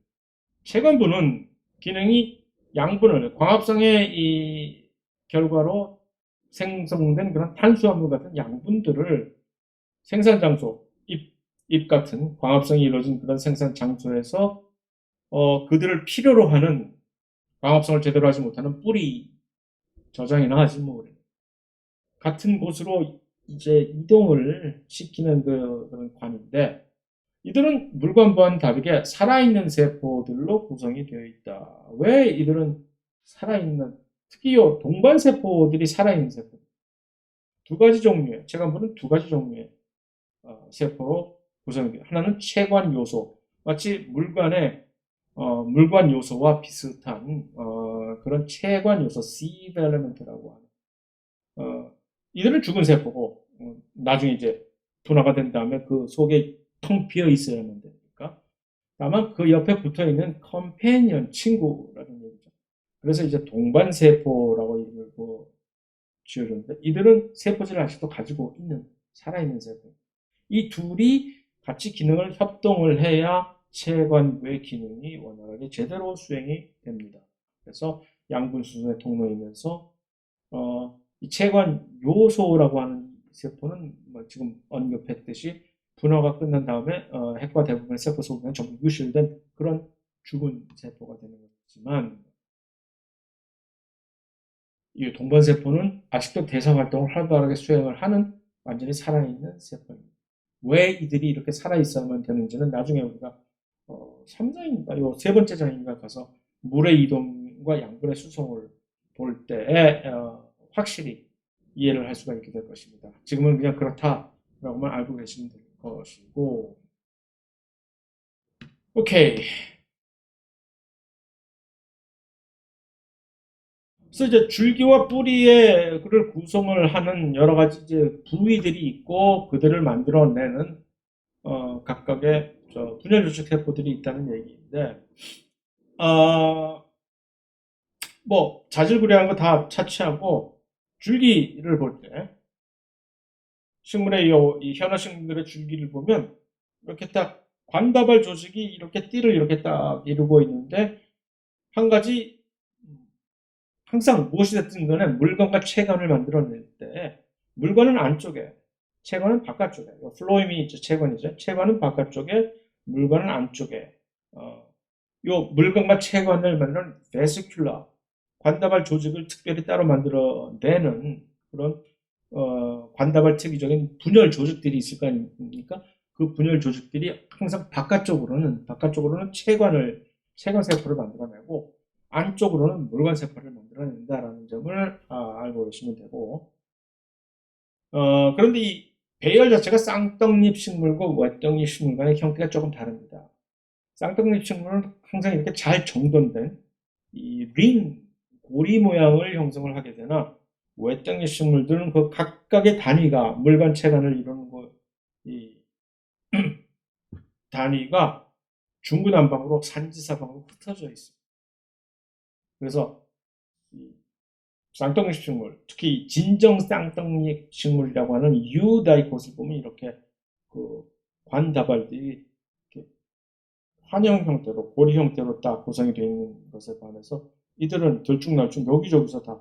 Speaker 1: 체관부는 기능이 양분을, 광합성의 이 결과로 생성된 그런 탄수화물 같은 양분들을 생산 장소, 잎 같은 광합성이 이루어진 그런 생산 장소에서 그들을 필요로 하는 광합성을 제대로 하지 못하는 뿌리 저장이나 하지 뭐 같은 곳으로 이제 이동을 시키는 그런 관인데, 이들은 물관부와는 다르게 살아있는 세포들로 구성이 되어 있다. 왜 이들은 살아있는, 특히 동반 세포들이 살아있는 세포, 두 가지 종류의, 체관부는 두 가지 종류의 세포로 구성이 돼요. 하나는 체관 요소, 마치 물관 요소와 비슷한 그런 체관 요소, seed element라고 하는 이들은 죽은 세포고, 나중에 이제 분화가 된 다음에 그 속에 텅 비어 있어야만 되니까. 다만 그 옆에 붙어 있는 컴패니언, 친구라는 얘기죠. 그래서 이제 동반 세포라고 이름을 지어줬는데, 이들은 세포질을 아직도 가지고 있는 살아있는 세포. 이 둘이 같이 기능을 협동을 해야 체관부의 기능이 원활하게 제대로 수행이 됩니다. 그래서 양분 수준의 통로이면서 이 체관 요소라고 하는 세포는 뭐 지금 언급했듯이 분화가 끝난 다음에 핵과 대부분의 세포 속에는 전부 유실된 그런 죽은 세포가 되는 거지만, 이 동반세포는 아직도 대사활동을 활발하게 수행을 하는 완전히 살아있는 세포입니다. 왜 이들이 이렇게 살아있어야만 되는지는 나중에 우리가 3장인가, 요 세 번째 장인가 가서 물의 이동과 양분의 수송을 볼 때에 확실히 이해를 할 수가 있게 될 것입니다. 지금은 그냥 그렇다라고만 알고 계시면 될 것이고, 오케이. 그래서 이제 줄기와 뿌리를 구성을 하는 여러 가지 이제 부위들이 있고 그들을 만들어내는 각각의 분열 조직 세포들이 있다는 얘기인데, 뭐 자질구레한 거 다 차치하고 줄기를 볼 때 식물의 이 현화식물의 줄기를 보면 이렇게 딱 관다발 조직이 이렇게 띠를 이렇게 딱 이루고 있는데, 한 가지 항상 무엇이 됐든 간에 물건과 체관을 만들어낼 때 물건은 안쪽에, 체관은 바깥쪽에. 플로임이 체관이죠. 체관은 바깥쪽에, 물건은 안쪽에. 요 물건과 체관을 만드는 베시큘라, 관다발 조직을 특별히 따로 만들어내는 그런 관다발 특이적인 분열 조직들이 있을 거 아닙니까? 그 분열 조직들이 항상 바깥쪽으로는 체관 세포를 만들어내고 안쪽으로는 물관 세포를 만들어낸다라는 점을 알고 계시면 되고, 그런데 이 배열 자체가 쌍떡잎 식물과 외떡잎 식물 간의 형태가 조금 다릅니다. 쌍떡잎 식물은 항상 이렇게 잘 정돈된 이 고리 모양을 형성을 하게 되나, 외떡잎 식물들은 그 각각의 단위가 물관 체관을 이루는 단위가 중구난방으로 산지사방으로 흩어져 있어요. 그래서 이 쌍떡잎 식물, 특히 진정 쌍떡잎 식물이라고 하는 유다이콧을 보면 이렇게 그 관다발들이 이렇게 환영 형태로, 고리 형태로 딱 구성이 되어 있는 것에 반해서 이들은 들쭉날쭉 여기저기서 다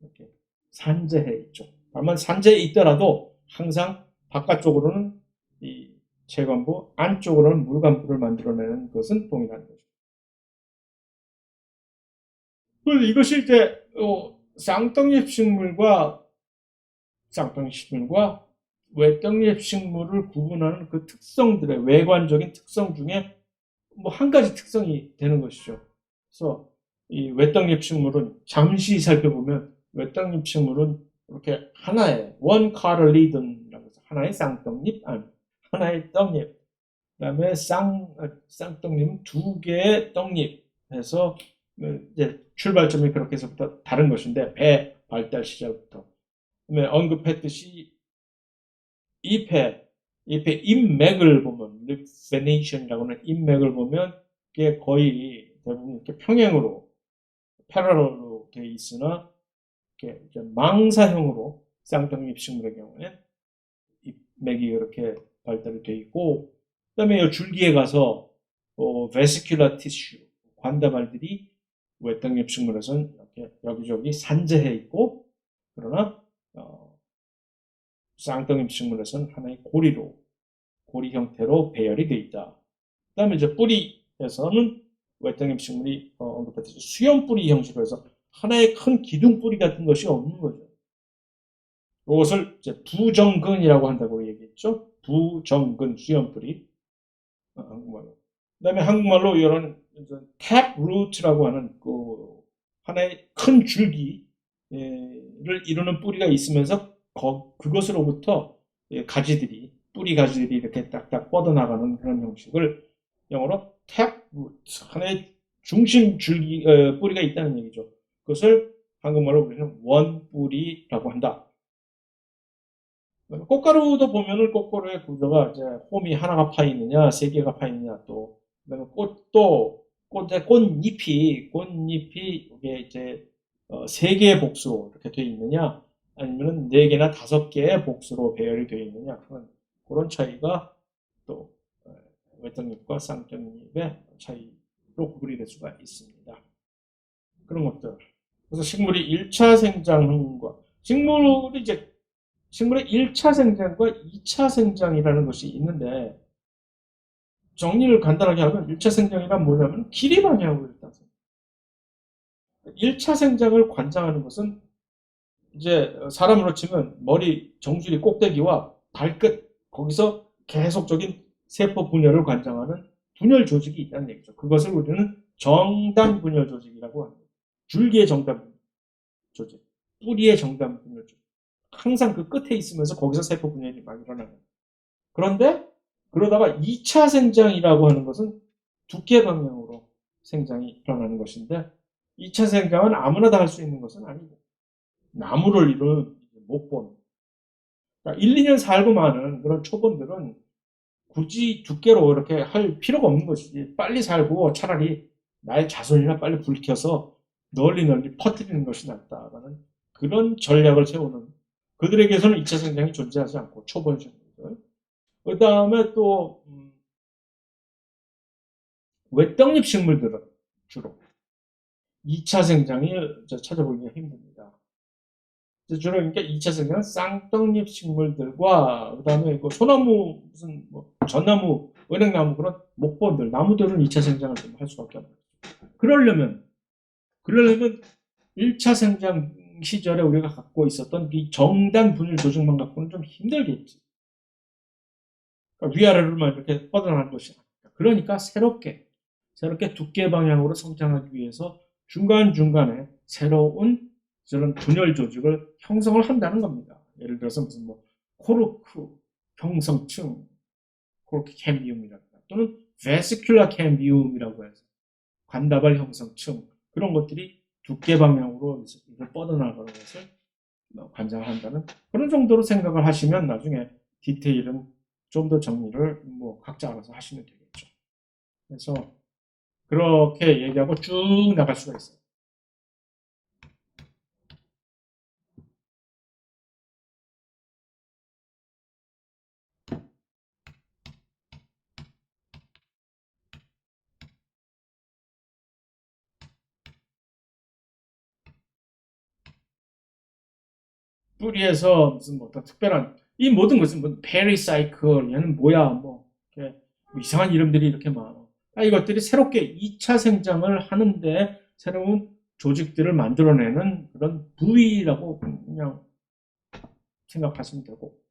Speaker 1: 이렇게 산재해 있죠. 다만 산재해 있더라도 항상 바깥쪽으로는 이 채관부, 안쪽으로는 물관부를 만들어내는 것은 동일한 거죠. 그래서 이것이 이제 쌍떡잎 식물과 쌍떡잎 식물과 외떡잎 식물을 구분하는 그 특성들의 외관적인 특성 중에 뭐 한 가지 특성이 되는 것이죠. 그래서 이 외떡잎 식물은 잠시 살펴보면 외떡잎 식물은 이렇게 하나의 원 카를리든이라고 해서 하나의 쌍떡잎, 아니 하나의 떡잎, 그다음에 쌍떡잎은 두 개의 떡잎에서 이제 출발점이 그렇게 해서부터 다른 것인데 배 발달 시절부터 그다음에 언급했듯이 잎의 잎맥을 보면 립세네이션이라고 하는 잎맥을 보면 그게 거의 대부분 이렇게 평행으로 패러럴로 되어 있으나 이렇게 망사형으로 쌍떡잎 식물의 경우에 잎맥이 이렇게 발달이 되어 있고 그다음에 이 줄기에 가서 베시큘라 티슈 관다발들이 외떡잎 식물에서는 이렇게 여기저기 산재해 있고 그러나 쌍떡잎 식물에서는 하나의 고리 형태로 배열이 되어 있다. 그 다음에 이제 뿌리에서는 외떡잎 식물이 언급했듯이 수염 뿌리 형식으로 해서 하나의 큰 기둥 뿌리 같은 것이 없는 거죠. 이것을 이제 부정근이라고 한다고 얘기했죠. 부정근 수염 뿌리 한국말로. 그다음에 한국말로 이런 탭 루트라고 하는 그 하나의 큰 줄기를 이루는 뿌리가 있으면서 그것으로부터 가지들이 뿌리 가지들이 이렇게 딱딱 뻗어나가는 그런 형식을 영어로 탭 루트 하나의 중심 줄기 뿌리가 있다는 얘기죠. 그것을 한국말로 우리는 원뿌리라고 한다. 꽃가루도 보면은 꽃가루의 구조가 이제 홈이 하나가 파 있느냐, 세 개가 파 있느냐, 또, 그다음에 꽃잎이, 이게 이제, 세 개의 복수로 이렇게 되어 있느냐, 아니면은 네 개나 다섯 개의 복수로 배열이 되어 있느냐, 그런 차이가 또, 외떡잎과 쌍떡잎의 차이로 구분이 될 수가 있습니다. 그런 것들. 그래서 식물이 1차 생장과, 식물의 1차 생장과 2차 생장이라는 것이 있는데 정리를 간단하게 하면 1차 생장이란 뭐냐면 길이 방향으로 일단 1차 생장을 관장하는 것은 이제 사람으로 치면 머리 정수리 꼭대기와 발끝 거기서 계속적인 세포 분열을 관장하는 분열 조직이 있다는 얘기죠. 그것을 우리는 정단 분열 조직이라고 합니다. 줄기의 정단 분열 조직, 뿌리의 정단 분열 조직. 항상 그 끝에 있으면서 거기서 세포 분열이 막 일어나는 거예요. 그런데 그러다가 2차 생장이라고 하는 것은 두께 방향으로 생장이 일어나는 것인데 2차 생장은 아무나 다 할 수 있는 것은 아니고 나무를 이루는 목본 그러니까 1, 2년 살고 많은 그런 초본들은 굳이 두께로 이렇게 할 필요가 없는 것이지 빨리 살고 차라리 나의 자손이나 빨리 불켜서 널리 퍼뜨리는 것이 낫다라는 그런 전략을 세우는 그들에게서는 2차 생장이 존재하지 않고 초본 식물들 그 다음에 또 외떡잎 식물들은 주로 2차 생장이 찾아보기가 힘듭니다. 주로 그러니까 2차 생장은 쌍떡잎 식물들과 그다음에 그 소나무 무슨 뭐 전나무, 은행나무 그런 목본들 나무들은 2차 생장을 좀 할 수밖에 없어요. 그러려면 1차 생장 시절에 우리가 갖고 있었던 이 정단 분열 조직만 갖고는 좀 힘들겠지. 그러니까 위아래로만 이렇게 뻗어나가는 것이 아니라 그러니까 새롭게 두께 방향으로 성장하기 위해서 중간중간에 새로운 저런 분열 조직을 형성을 한다는 겁니다. 예를 들어서 무슨 뭐 코르크 형성층, 코르크 캠비움이라든가 또는 베시큘라 캠비움이라고 해서 관다발 형성층 그런 것들이 두께 방향으로 이걸 뻗어나가는 것을 관장한다는 그런 정도로 생각을 하시면 나중에 디테일은 좀 더 정리를 뭐 각자 알아서 하시면 되겠죠. 그래서 그렇게 얘기하고 쭉 나갈 수가 있어요. 뿌리에서 무슨 뭐 어떤 특별한 이 모든 것은 뭐 페리사이클 얘는 뭐야 뭐 이렇게 뭐 이상한 이름들이 이렇게 많아. 이것들이 새롭게 2차 생장을 하는데 새로운 조직들을 만들어내는 그런 부위라고 그냥 생각하시면 되고.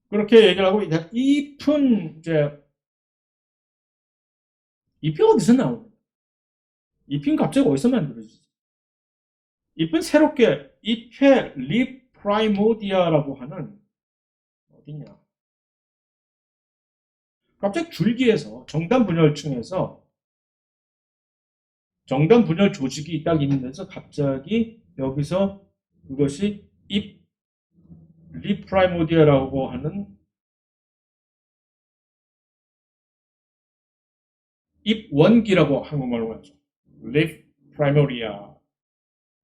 Speaker 1: 그렇게 얘기를 하고 잎은 이제 잎이 어디서 나오는? 잎은 갑자기 어디서 만들어지지? 잎은 새롭게 잎의 립 프라이모디아라고 하는 어디냐? 갑자기 줄기에서 정단 분열층에서 정단 분열 조직이 딱 있는데서 갑자기 여기서 그것이 잎 리프라이모디아라고 하는 잎원기라고 한국말로 하죠. 리프라이모리아.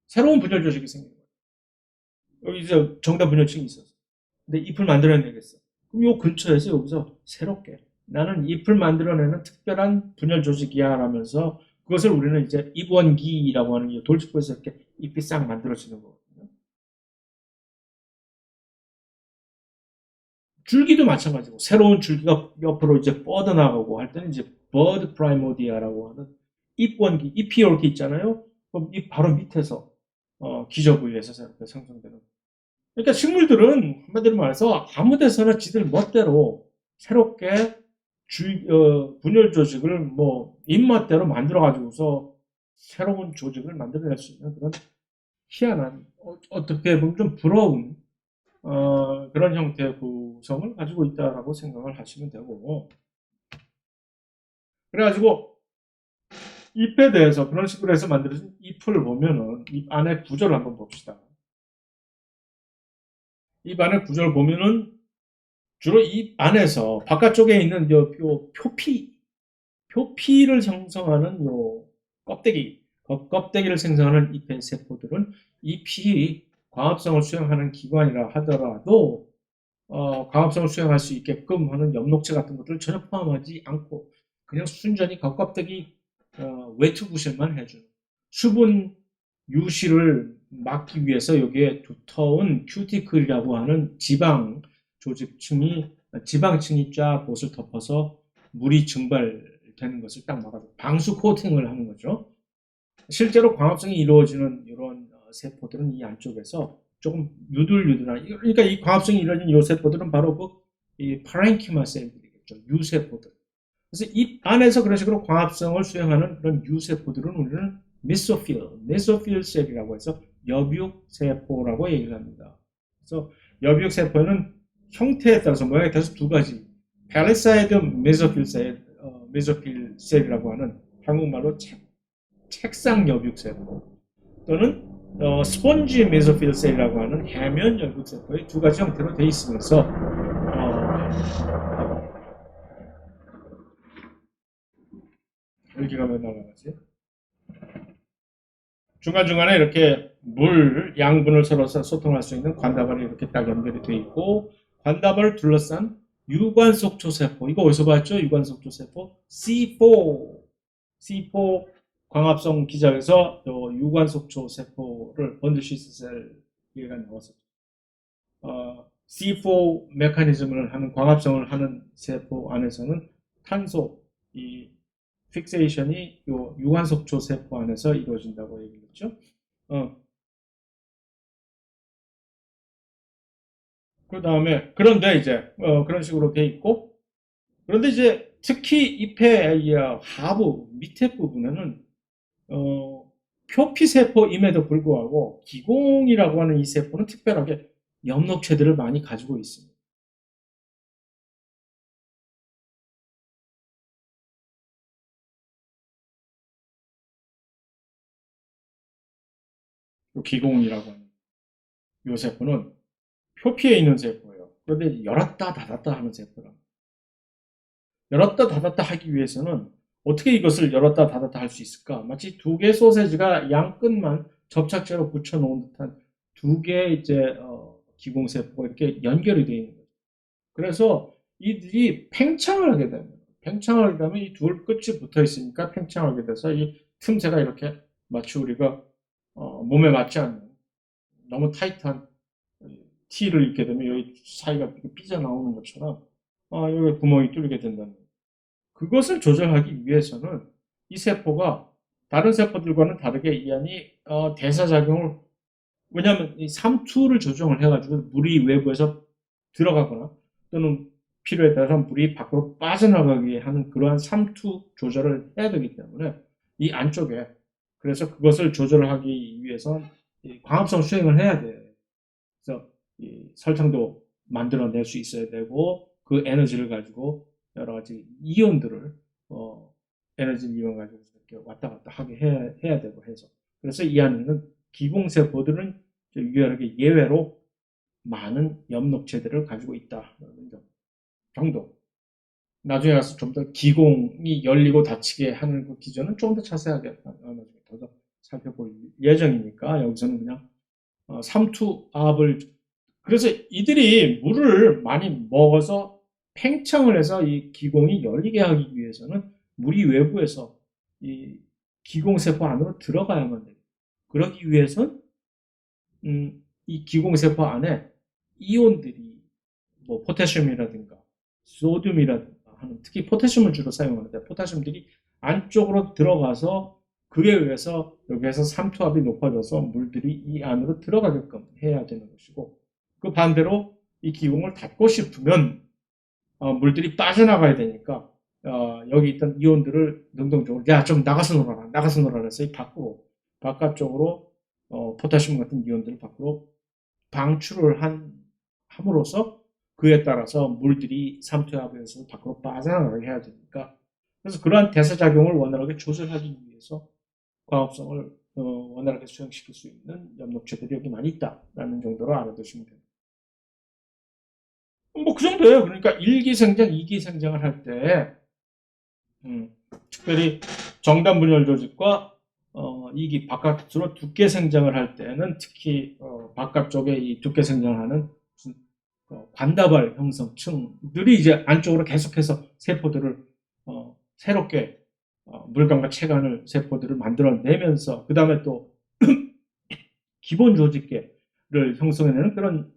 Speaker 1: 새로운 분열 조직이 생긴 거예요. 여기 이제 정단 분열층이 있었어. 근데 잎을 만들어내겠어. 그럼 요 근처에서 여기서 새롭게 나는 잎을 만들어내는 특별한 분열 조직이야 라면서 그것을 우리는 이제 잎원기라고 하는 이 돌직구에서 이렇게 잎이 싹 만들어지는 거거든요. 줄기도 마찬가지고 새로운 줄기가 옆으로 이제 뻗어나가고 할 때는 이제 버드 프라이모디아라고 하는 잎원기, 잎이 이렇게 있잖아요. 그럼 잎 바로 밑에서 기저부위에서 이렇게 생성되는. 그러니까 식물들은 한마디로 말해서 아무 데서나 지들 멋대로 새롭게 분열 조직을 뭐 입맛대로 만들어 가지고서 새로운 조직을 만들어낼 수 있는 그런 희한한 어떻게 보면 좀 부러운 그런 형태의 구성을 가지고 있다라고 생각을 하시면 되고 그래가지고 잎에 대해서 그런 식으로 해서 만들어진 잎을 보면은 잎 안에 구조를 한번 봅시다. 잎 안에 구조를 보면은 주로 잎 안에서 바깥쪽에 있는 요 표피를 형성하는 요 껍데기, 껍데기를 생성하는 잎의 세포들은 잎이 광합성을 수행하는 기관이라 하더라도 광합성을 수행할 수 있게끔 하는 엽록체 같은 것들을 전혀 포함하지 않고 그냥 순전히 겉껍데기 외투 부실만 해주는 수분 유실을 막기 위해서 여기에 두터운 큐티클이라고 하는 지방층이 쫙 옷을 덮어서 물이 증발되는 것을 딱 막아줘 방수 코팅을 하는 거죠. 실제로 광합성이 이루어지는 이런 세포들은 이 안쪽에서 조금 유들유들한 그러니까 이 광합성이 이루어진 이 세포들은 바로 이 파렌키마 셀들이겠죠. 유세포들. 그래서 이 안에서 그런 식으로 광합성을 수행하는 그런 유세포들은 우리는 메소필 셀이라고 해서 여비육세포라고 얘기를 합니다. 그래서 여비육세포는 형태에 따라서 모양에 따라서 두 가지 펠리사이드 메소필 셀이라고 하는 한국말로 책상 여비육세포 또는 스폰지 메소필 셀이라고 하는 해면 여비육세포의 두 가지 형태로 되어 있으면서 여기가 왜 날아가지? 중간중간에 이렇게 양분을 서로 소통할 수 있는 관다발이 이렇게 딱 연결이 되어 있고 관다발을 둘러싼 유관속초세포 이거 어디서 봤죠? 유관속초세포 C4 광합성 기작에서 유관속초세포를 번드시스셀 얘기가 나왔었죠. C4 메커니즘을 하는 광합성을 하는 세포 안에서는 탄소 이 픽세이션이 요 유관속초 세포 안에서 이루어진다고 얘기했죠. 그 다음에 그런데 이제 그런 식으로 돼 있고 그런데 이제 특히 잎의 하부 밑에 부분에는 표피 세포임에도 불구하고 기공이라고 하는 이 세포는 특별하게 엽록체들을 많이 가지고 있습니다. 기공이라고 하는 요 세포는 표피에 있는 세포예요. 그런데 열었다 닫았다 하는 세포라. 열었다 닫았다 하기 위해서는 어떻게 이것을 열었다 닫았다 할 수 있을까? 마치 두 개의 소세지가 양 끝만 접착제로 붙여놓은 듯한 두 개의 이제 기공세포가 이렇게 연결이 되어 있는 거죠. 그래서 이들이 팽창을 하게 됩니다. 팽창을 하게 되면 이 둘 끝이 붙어 있으니까 팽창하게 돼서 이 틈새가 이렇게 마치 우리가 몸에 맞지 않는 너무 타이트한 T를 입게 되면 여기 사이가 삐져나오는 것처럼 여기 구멍이 뚫리게 된다는 거예요. 그것을 조절하기 위해서는 이 세포가 다른 세포들과는 다르게 이 안이 대사작용을, 왜냐하면 이 삼투를 조정을 해가지고 물이 외부에서 들어가거나 또는 필요에 따라서 물이 밖으로 빠져나가게 하는 그러한 삼투 조절을 해야 되기 때문에 이 안쪽에, 그래서 그것을 조절하기 위해서 광합성 수행을 해야 돼요. 그래서 설탕도 만들어낼 수 있어야 되고 그 에너지를 가지고 여러 가지 이온들을 에너지를 이용해가지고 이렇게 왔다 갔다 하게 해야 되고 해서, 그래서 이 안에는 기공세포들은 유일하게 예외로 많은 엽록체들을 가지고 있다는 정도. 나중에 가서 좀 더 기공이 열리고 닫히게 하는 그 기전은 좀 더 자세하게 나중에 더 살펴볼 예정이니까 여기서는 그냥 삼투압을, 그래서 이들이 물을 많이 먹어서 팽창을 해서 이 기공이 열리게 하기 위해서는 물이 외부에서 이 기공세포 안으로 들어가야만 돼요. 그러기 위해선 이 기공세포 안에 이온들이 뭐 포타슘이라든가 소듐이라든가 하는, 특히 포타슘을 주로 사용하는데 포타슘들이 안쪽으로 들어가서 그에 의해서 여기에서 삼투압이 높아져서 물들이 이 안으로 들어가게끔 해야 되는 것이고, 그 반대로 이 기공을 닫고 싶으면 물들이 빠져나가야 되니까 여기 있던 이온들을 능동적으로 야 좀 나가서 놀아라 해서 이 밖으로 바깥쪽으로 포타슘 같은 이온들을 밖으로 방출을 함으로써 그에 따라서 물들이 삼투압에서 밖으로 빠져나가게 해야 되니까, 그래서 그러한 대사작용을 원활하게 조절하기 위해서 광합성을 원활하게 수행시킬 수 있는 엽록체들이 여기 많이 있다라는 정도로 알아두시면 됩니다. 뭐 그 정도예요. 그러니까 일기생장, 이기생장을 할 때 특별히 정단분열 조직과 이기 바깥으로 두께 생장을 할 때는 특히 바깥쪽에 이 두께 생장을 하는 관다발 형성층들이 이제 안쪽으로 계속해서 세포들을 새롭게 물감과 체관을 세포들을 만들어내면서 그 다음에 또 기본 조직계를 형성해내는 그런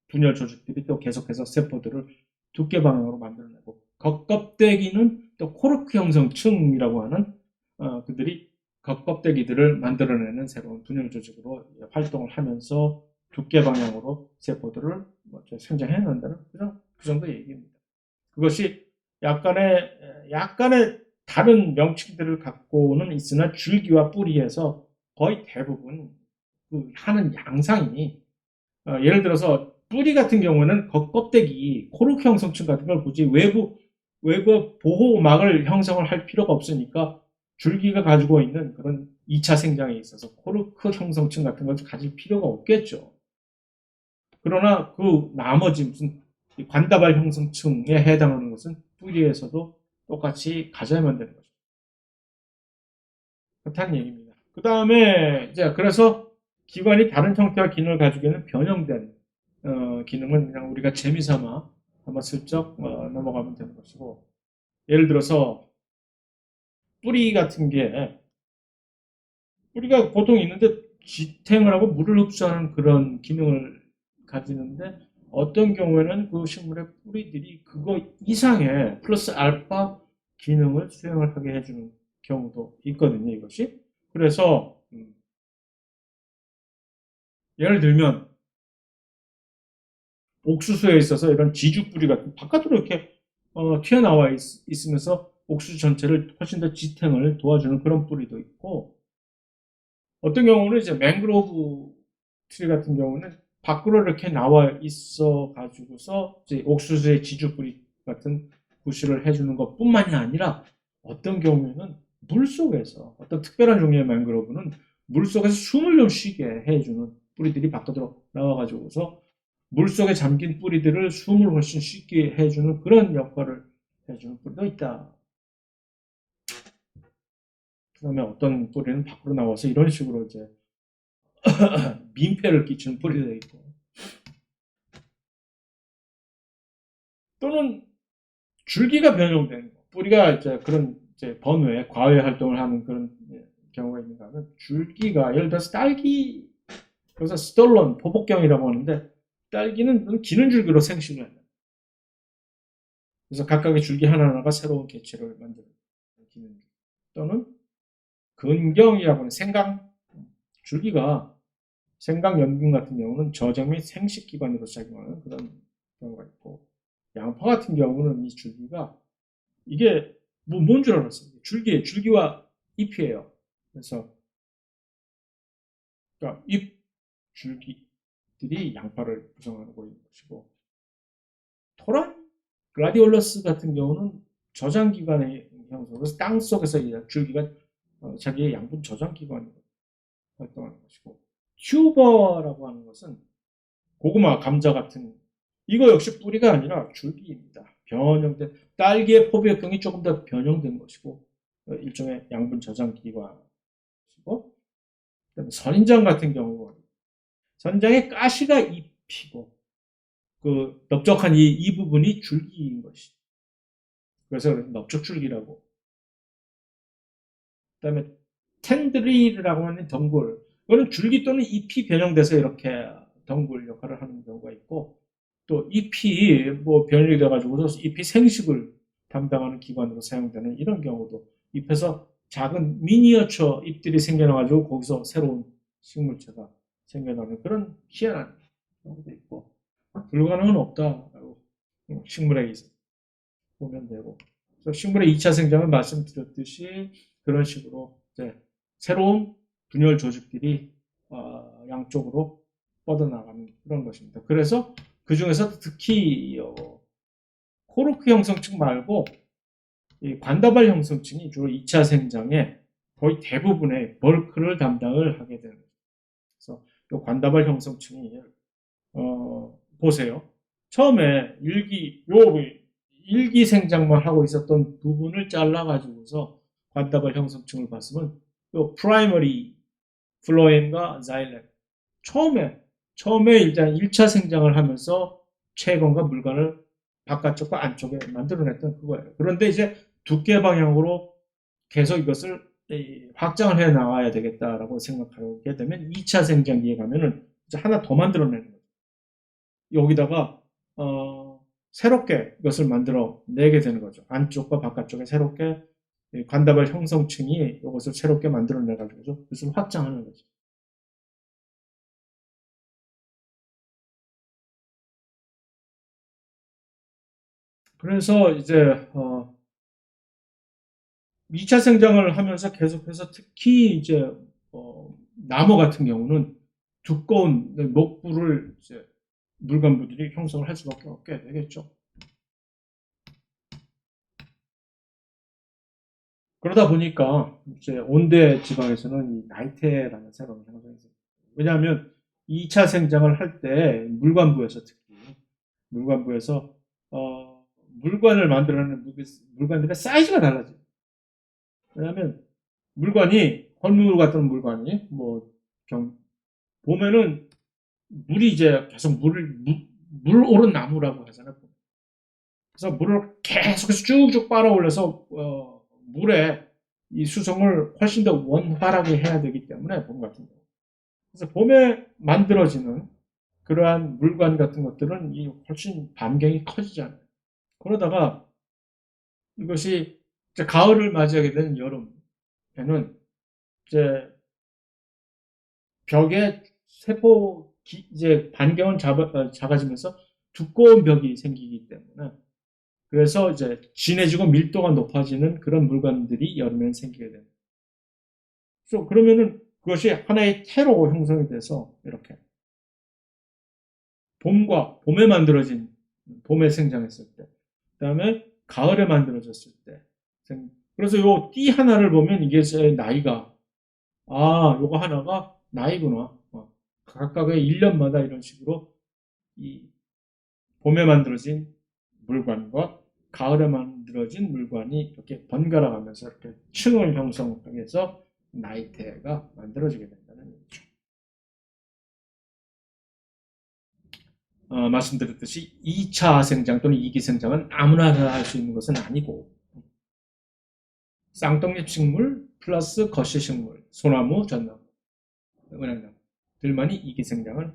Speaker 1: 분열 조직들이 또 계속해서 세포들을 두께 방향으로 만들어내고, 겉껍데기는 또 코르크 형성층이라고 하는 그들이 겉껍데기들을 만들어내는 새로운 분열 조직으로 활동을 하면서 두께 방향으로 세포들을 생장해낸다는 그 정도 얘기입니다. 그것이 약간의 다른 명칭들을 갖고는 있으나 줄기와 뿌리에서 거의 대부분 하는 양상이 예를 들어서 뿌리 같은 경우는 겉껍데기, 코르크 형성층 같은 걸 굳이 외부 보호막을 형성을 할 필요가 없으니까 줄기가 가지고 있는 그런 2차 생장에 있어서 코르크 형성층 같은 걸 가질 필요가 없겠죠. 그러나 그 나머지 무슨 관다발 형성층에 해당하는 것은 뿌리에서도 똑같이 가져야만 되는 거죠. 그렇다는 얘기입니다. 그 다음에 이제 그래서 기관이 다른 형태와 기능을 가지고 있는 변형된 기능은 그냥 우리가 재미삼아 한번 슬쩍 넘어가면 되는 것이고, 예를 들어서 뿌리 같은 게 뿌리가 보통 있는데 지탱을 하고 물을 흡수하는 그런 기능을 가지는데 어떤 경우에는 그 식물의 뿌리들이 그거 이상의 플러스 알파 기능을 수행을 하게 해주는 경우도 있거든요, 이것이. 그래서 예를 들면 옥수수에 있어서 이런 지주뿌리 같은 바깥으로 이렇게 튀어나와 있으면서 옥수수 전체를 훨씬 더 지탱을 도와주는 그런 뿌리도 있고, 어떤 경우는 이제 맹그로브 트리 같은 경우는 밖으로 이렇게 나와 있어 가지고서 이제 옥수수의 지주뿌리 같은 구실을 해주는 것뿐만이 아니라 어떤 경우에는 물 속에서 어떤 특별한 종류의 맹그로브는 물속에서 숨을 좀 쉬게 해주는 뿌리들이 바깥으로 나와가지고서 물속에 잠긴 뿌리들을 숨을 훨씬 쉽게 해주는 그런 역할을 해주는 뿌리도 있다. 그 다음에 어떤 뿌리는 밖으로 나와서 이런 식으로 이제 민폐를 끼치는 뿌리도 있고, 또는 줄기가 변형된 거. 뿌리가 이제 그런 이제 번외, 과외 활동을 하는 그런 경우가 있는가 하면, 줄기가 예를 들어서 딸기, 그래서 스톨론, 포복경이라고 하는데, 딸기는 기는 줄기로 생식을 한다. 그래서 각각의 줄기 하나하나가 새로운 개체를 만드는 기는 줄기. 또는 근경이라고 하는 생강, 줄기가 생강연근 같은 경우는 저장 및 생식기관으로 작용하는 그런 경우가 있고, 양파 같은 경우는 이 줄기가 이게 뭔 줄 알았어요. 줄기와 잎이에요. 그래서 그러니까 잎 줄기들이 양파를 구성하고 있는 것이고, 토란 글라디올러스 같은 경우는 저장기관의 형성으로서 땅 속에서 줄기가 자기의 양분 저장기관으로 활동하는 것이고, 튜버라고 하는 것은 고구마, 감자 같은 이거 역시 뿌리가 아니라 줄기입니다. 변형된 딸기의 포비액경이 조금 더 변형된 것이고, 일종의 양분 저장 기관이고, 그다음에 선인장 같은 경우 선인장의 가시가 잎이고 그 넓적한 이 부분이 줄기인 것이. 그래서 넓적줄기라고. 그다음에 텐드릴이라고 하는 덩굴. 그거는 줄기 또는 잎이 변형돼서 이렇게 덩굴 역할을 하는 경우가 있고, 또 잎이 뭐 변형이 돼가지고서 잎이 생식을 담당하는 기관으로 사용되는 이런 경우도, 잎에서 작은 미니어처 잎들이 생겨나가지고 거기서 새로운 식물체가 생겨나는 그런 희한한 경우도 있고, 불가능은 없다라고 식물에 있어 보면 되고, 그래서 식물의 2차 생장은 말씀드렸듯이 그런 식으로 이제 새로운 분열 조직들이 양쪽으로 뻗어나가는 그런 것입니다. 그래서 그 중에서 특히 코르크 형성층 말고 이 관다발 형성층이 주로 2차 생장의 거의 대부분의 벌크를 담당을 하게 되는 거죠. 그래서 이 관다발 형성층이 보세요. 처음에 일기 생장만 하고 있었던 부분을 잘라가지고서 관다발 형성층을 봤으면 요 프라이머리 플로엠과 자일렘 처음에 일단 1차 생장을 하면서 체건과 물관을 바깥쪽과 안쪽에 만들어냈던 그거예요. 그런데 이제 두께 방향으로 계속 이것을 확장을 해 나와야 되겠다라고 생각하게 되면 2차 생장기에 가면은 이제 하나 더 만들어내는 거예요. 여기다가 새롭게 이것을 만들어 내게 되는 거죠. 안쪽과 바깥쪽에 새롭게 관다발 형성층이 이것을 새롭게 만들어내 가지고 그것을 확장하는 거죠. 그래서 이제 2차 생장을 하면서 계속해서 특히 이제 나무 같은 경우는 두꺼운 목부를 이제 물건부들이 형성을 할 수밖에 없게 되겠죠. 그러다 보니까 이제 온대 지방에서는 이 나이테라는 새로운 현상이 있어요. 왜냐하면 2차 생장을 할 때 물관부에서 특히 물관부에서 물관을 만들어내는 물관들의 사이즈가 달라져요. 왜냐하면 물관이 헐물 같은 물관이 뭐 보면은 물이 이제 계속 물 오른 나무라고 하잖아요. 그래서 물을 계속해서 쭉쭉 빨아올려서 물에 이 수성을 훨씬 더 원활하게 해야 되기 때문에 봄 같은 경우. 그래서 봄에 만들어지는 그러한 물관 같은 것들은 이 훨씬 반경이 커지잖아요. 그러다가 이것이 이제 가을을 맞이하게 되는 여름에는 이제 벽에 이제 반경은 작아지면서 두꺼운 벽이 생기기 때문에, 그래서 이제 진해지고 밀도가 높아지는 그런 물건들이 여름에는 생기게 됩니다. 그래서 그러면은 그것이 하나의 태로 형성이 돼서 이렇게 봄에 만들어진, 봄에 생장했을 때, 그다음에 가을에 만들어졌을 때, 그래서 요 띠 하나를 보면 이게 제 나이가 아, 요거 하나가 나이구나. 각각의 1년마다 이런 식으로 이 봄에 만들어진 물관과 가을에 만들어진 물관이 이렇게 번갈아 가면서 이렇게 층을 형성해서 나이테가 만들어지게 된다는 얘기죠. 말씀드렸듯이 2차 생장 또는 2기 생장은 아무나 할 수 있는 것은 아니고 쌍떡잎 식물 플러스 거시 식물, 소나무, 전나무, 은행나무들만이 2기 생장을.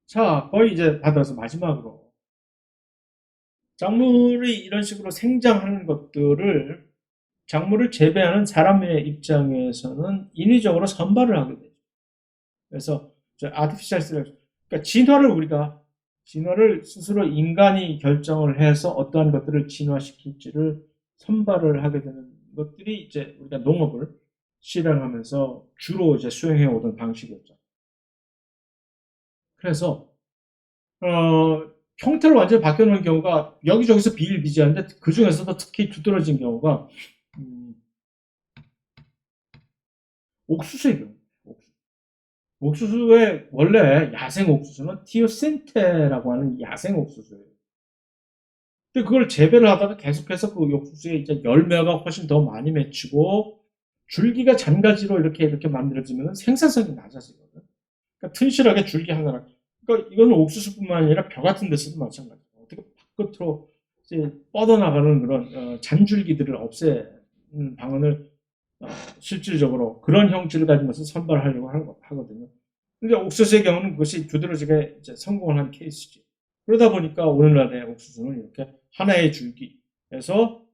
Speaker 1: 자, 거의 이제 받아서 마지막으로 작물이 이런 식으로 생장하는 것들을 작물을 재배하는 사람의 입장에서는 인위적으로 선발을 하게 되죠. 그래서 아티피셜 셀렉션, 그러니까 진화를 스스로 인간이 결정을 해서 어떠한 것들을 진화시킬지를 선발을 하게 되는 것들이 이제 우리가 농업을 실행하면서 주로 이제 수행해 오던 방식이었죠. 그래서 형태를 완전히 바뀌어놓은 경우가 여기저기서 비일비재한데 그 중에서도 특히 두드러진 경우가 음, 옥수수의 경우. 옥수수의 원래 야생 옥수수는 티오센테라고 하는 야생 옥수수예요. 근데 그걸 재배를 하다가 계속해서 그 옥수수에 이제 열매가 훨씬 더 많이 맺히고 줄기가 잔가지로 이렇게 만들어지면 생산성이 낮아지거든. 그러니까 튼실하게 줄기 하나를. 그러니까 이거는 옥수수뿐만 아니라 벼 같은 데서도 마찬가지예요. 어떻게 바깥으로 이제 뻗어나가는 그런 잔줄기들을 없애는 방안을 실질적으로 그런 형질을 가진 것을 선발하려고 하거든요. 근데 옥수수의 경우는 그것이 두드러지게 이제 성공을 한 케이스지. 그러다 보니까 오늘날의 옥수수는 이렇게 하나의 줄기에서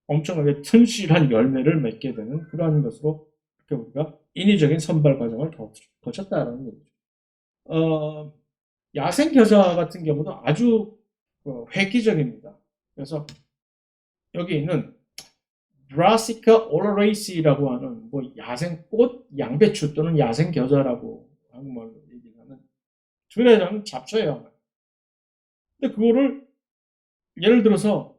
Speaker 1: 엄청나게 튼실한 열매를 맺게 되는 그러한 것으로 이렇게 우리가 인위적인 선발 과정을 거쳤다라는 얘기죠. 어, 야생 겨자 같은 경우도 아주 획기적입니다. 그래서 여기 있는 브라시카 오로레이시라고 하는 뭐 야생 꽃 양배추 또는 야생 겨자라고 한국말로 얘기하는 들에는 잡초예요. 근데 그거를 예를 들어서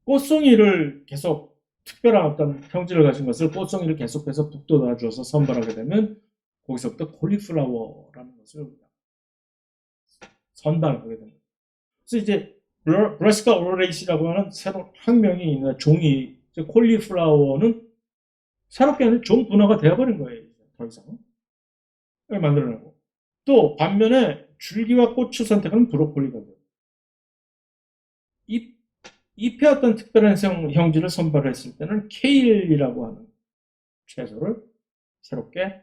Speaker 1: 꽃송이를 계속 특별한 어떤 형질을 가진 것을 꽃송이를 계속해서 북돋아 주어서 선발하게 되면 거기서부터 콜리플라워라는 것을 선발하게 됩니다. 그래서 이제 브라시카 오로레이시라고 하는 새로운 학명이 있는 종이 콜리플라워는 새롭게 종 분화가 되어버린 거예요. 더 이상 만들어내고 또 반면에 줄기와 꽃을 선택하는 브로콜리가 돼요. 잎, 잎에 어떤 특별한 형질을 선발했을 때는 케일이라고 하는 채소를 새롭게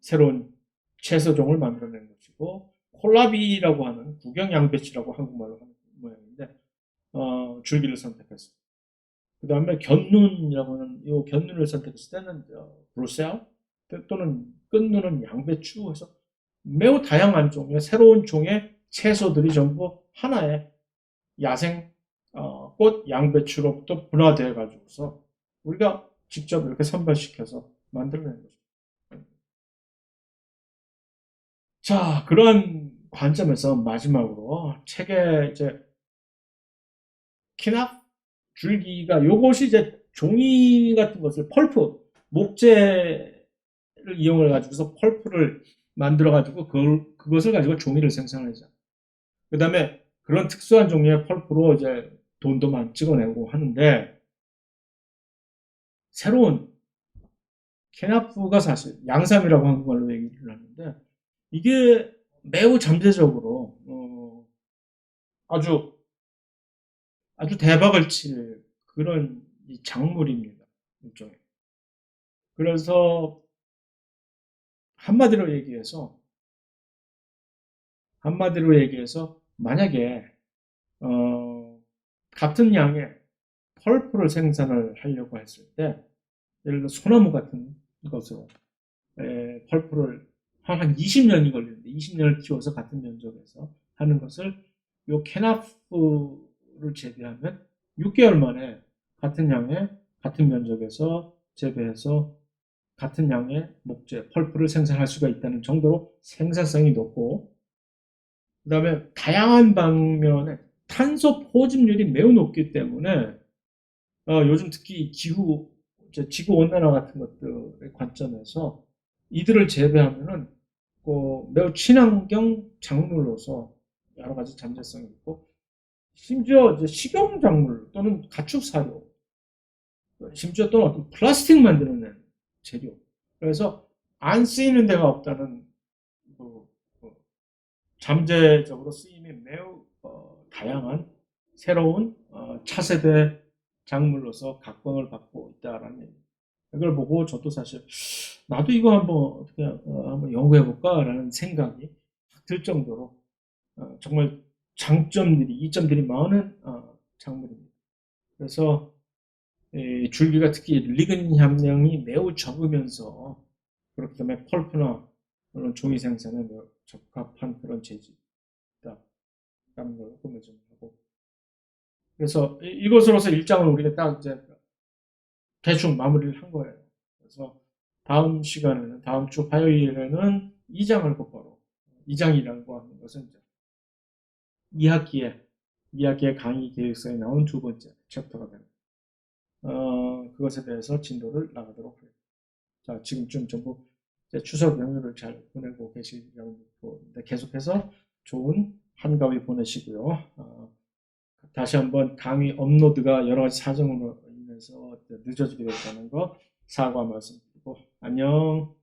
Speaker 1: 새로운 채소종을 만들어낸 것이고 콜라비라고 하는 구경양배추라고 한국말로 하는 모양인데 줄기를 선택했어요. 그 다음에 견눈이라고 하는 이 견눈을 선택했을 때는 브루셀 또는 끝눈은 양배추 해서 매우 다양한 종류의 새로운 종의 채소들이 전부 하나의 야생 꽃 양배추로부터 분화되어 가지고서 우리가 직접 이렇게 선별시켜서 만들어낸 거죠. 자, 그런 관점에서 마지막으로 책에 이제 키납 줄기가 요것이 이제 종이 같은 것을 펄프 목재를 이용해 가지고서 펄프를 만들어 가지고 그것을 가지고 종이를 생산하죠. 그다음에 그런 특수한 종류의 펄프로 이제 돈도 많이 찍어내고 하는데 새로운 케나프가 사실 양삼이라고 한국말로 얘기를 하는데 이게 매우 잠재적으로 아주 아주 대박을 칠 그런 작물입니다. 일종의. 그래서 한마디로 얘기해서 만약에 어, 같은 양의 펄프를 생산을 하려고 했을 때 예를 들어 소나무 같은 것으로 펄프를 한 20년이 걸리는데 20년을 키워서 같은 면적에서 하는 것을 요 케나프를 재배하면 6개월 만에 같은 양의 같은 면적에서 재배해서 같은 양의 목재 펄프를 생산할 수가 있다는 정도로 생산성이 높고 그 다음에 다양한 방면에 탄소 포집률이 매우 높기 때문에 요즘 특히 기후 이제 지구 온난화 같은 것들의 관점에서 이들을 재배하면은 매우 친환경 작물로서 여러 가지 잠재성이 있고, 심지어 이제 식용 작물 또는 가축 사료, 심지어 또는 어떤 플라스틱 만드는 재료. 그래서 안 쓰이는 데가 없다는 그, 그 잠재적으로 쓰임이 매우 다양한 새로운 차세대 작물로서 각광을 받고 있다라는 얘기. 이걸 보고 저도 사실 나도 이거 한번 어떻게 한번 연구해 볼까라는 생각이 들 정도로 정말 장점들이 이점들이 많은 작물입니다. 그래서 줄기가 특히 리그닌 함량이 매우 적으면서 그렇기 때문에 펄프나 그런 종이 생산에 매우 적합한 그런 재질이다라는 걸 보면 좀 하고, 그래서 이것으로서 일장을 우리가 딱 이제 대충 마무리를 한 거예요. 그래서 다음 시간에는 다음 주 화요일에는 2장을 곧바로 2장이라고 하는 것은 이제 2학기의 강의 계획서에 나온 두 번째 챕터가 됩니다. 그것에 대해서 진도를 나가도록 하겠습니다. 자, 지금쯤 전부 추석 연휴를 잘 보내고 계시려고 믿고, 계속해서 좋은 한가위 보내시고요. 다시 한번 강의 업로드가 여러 가지 사정으로 인해서 늦어지게 됐다는 거 사과 말씀드리고, 안녕.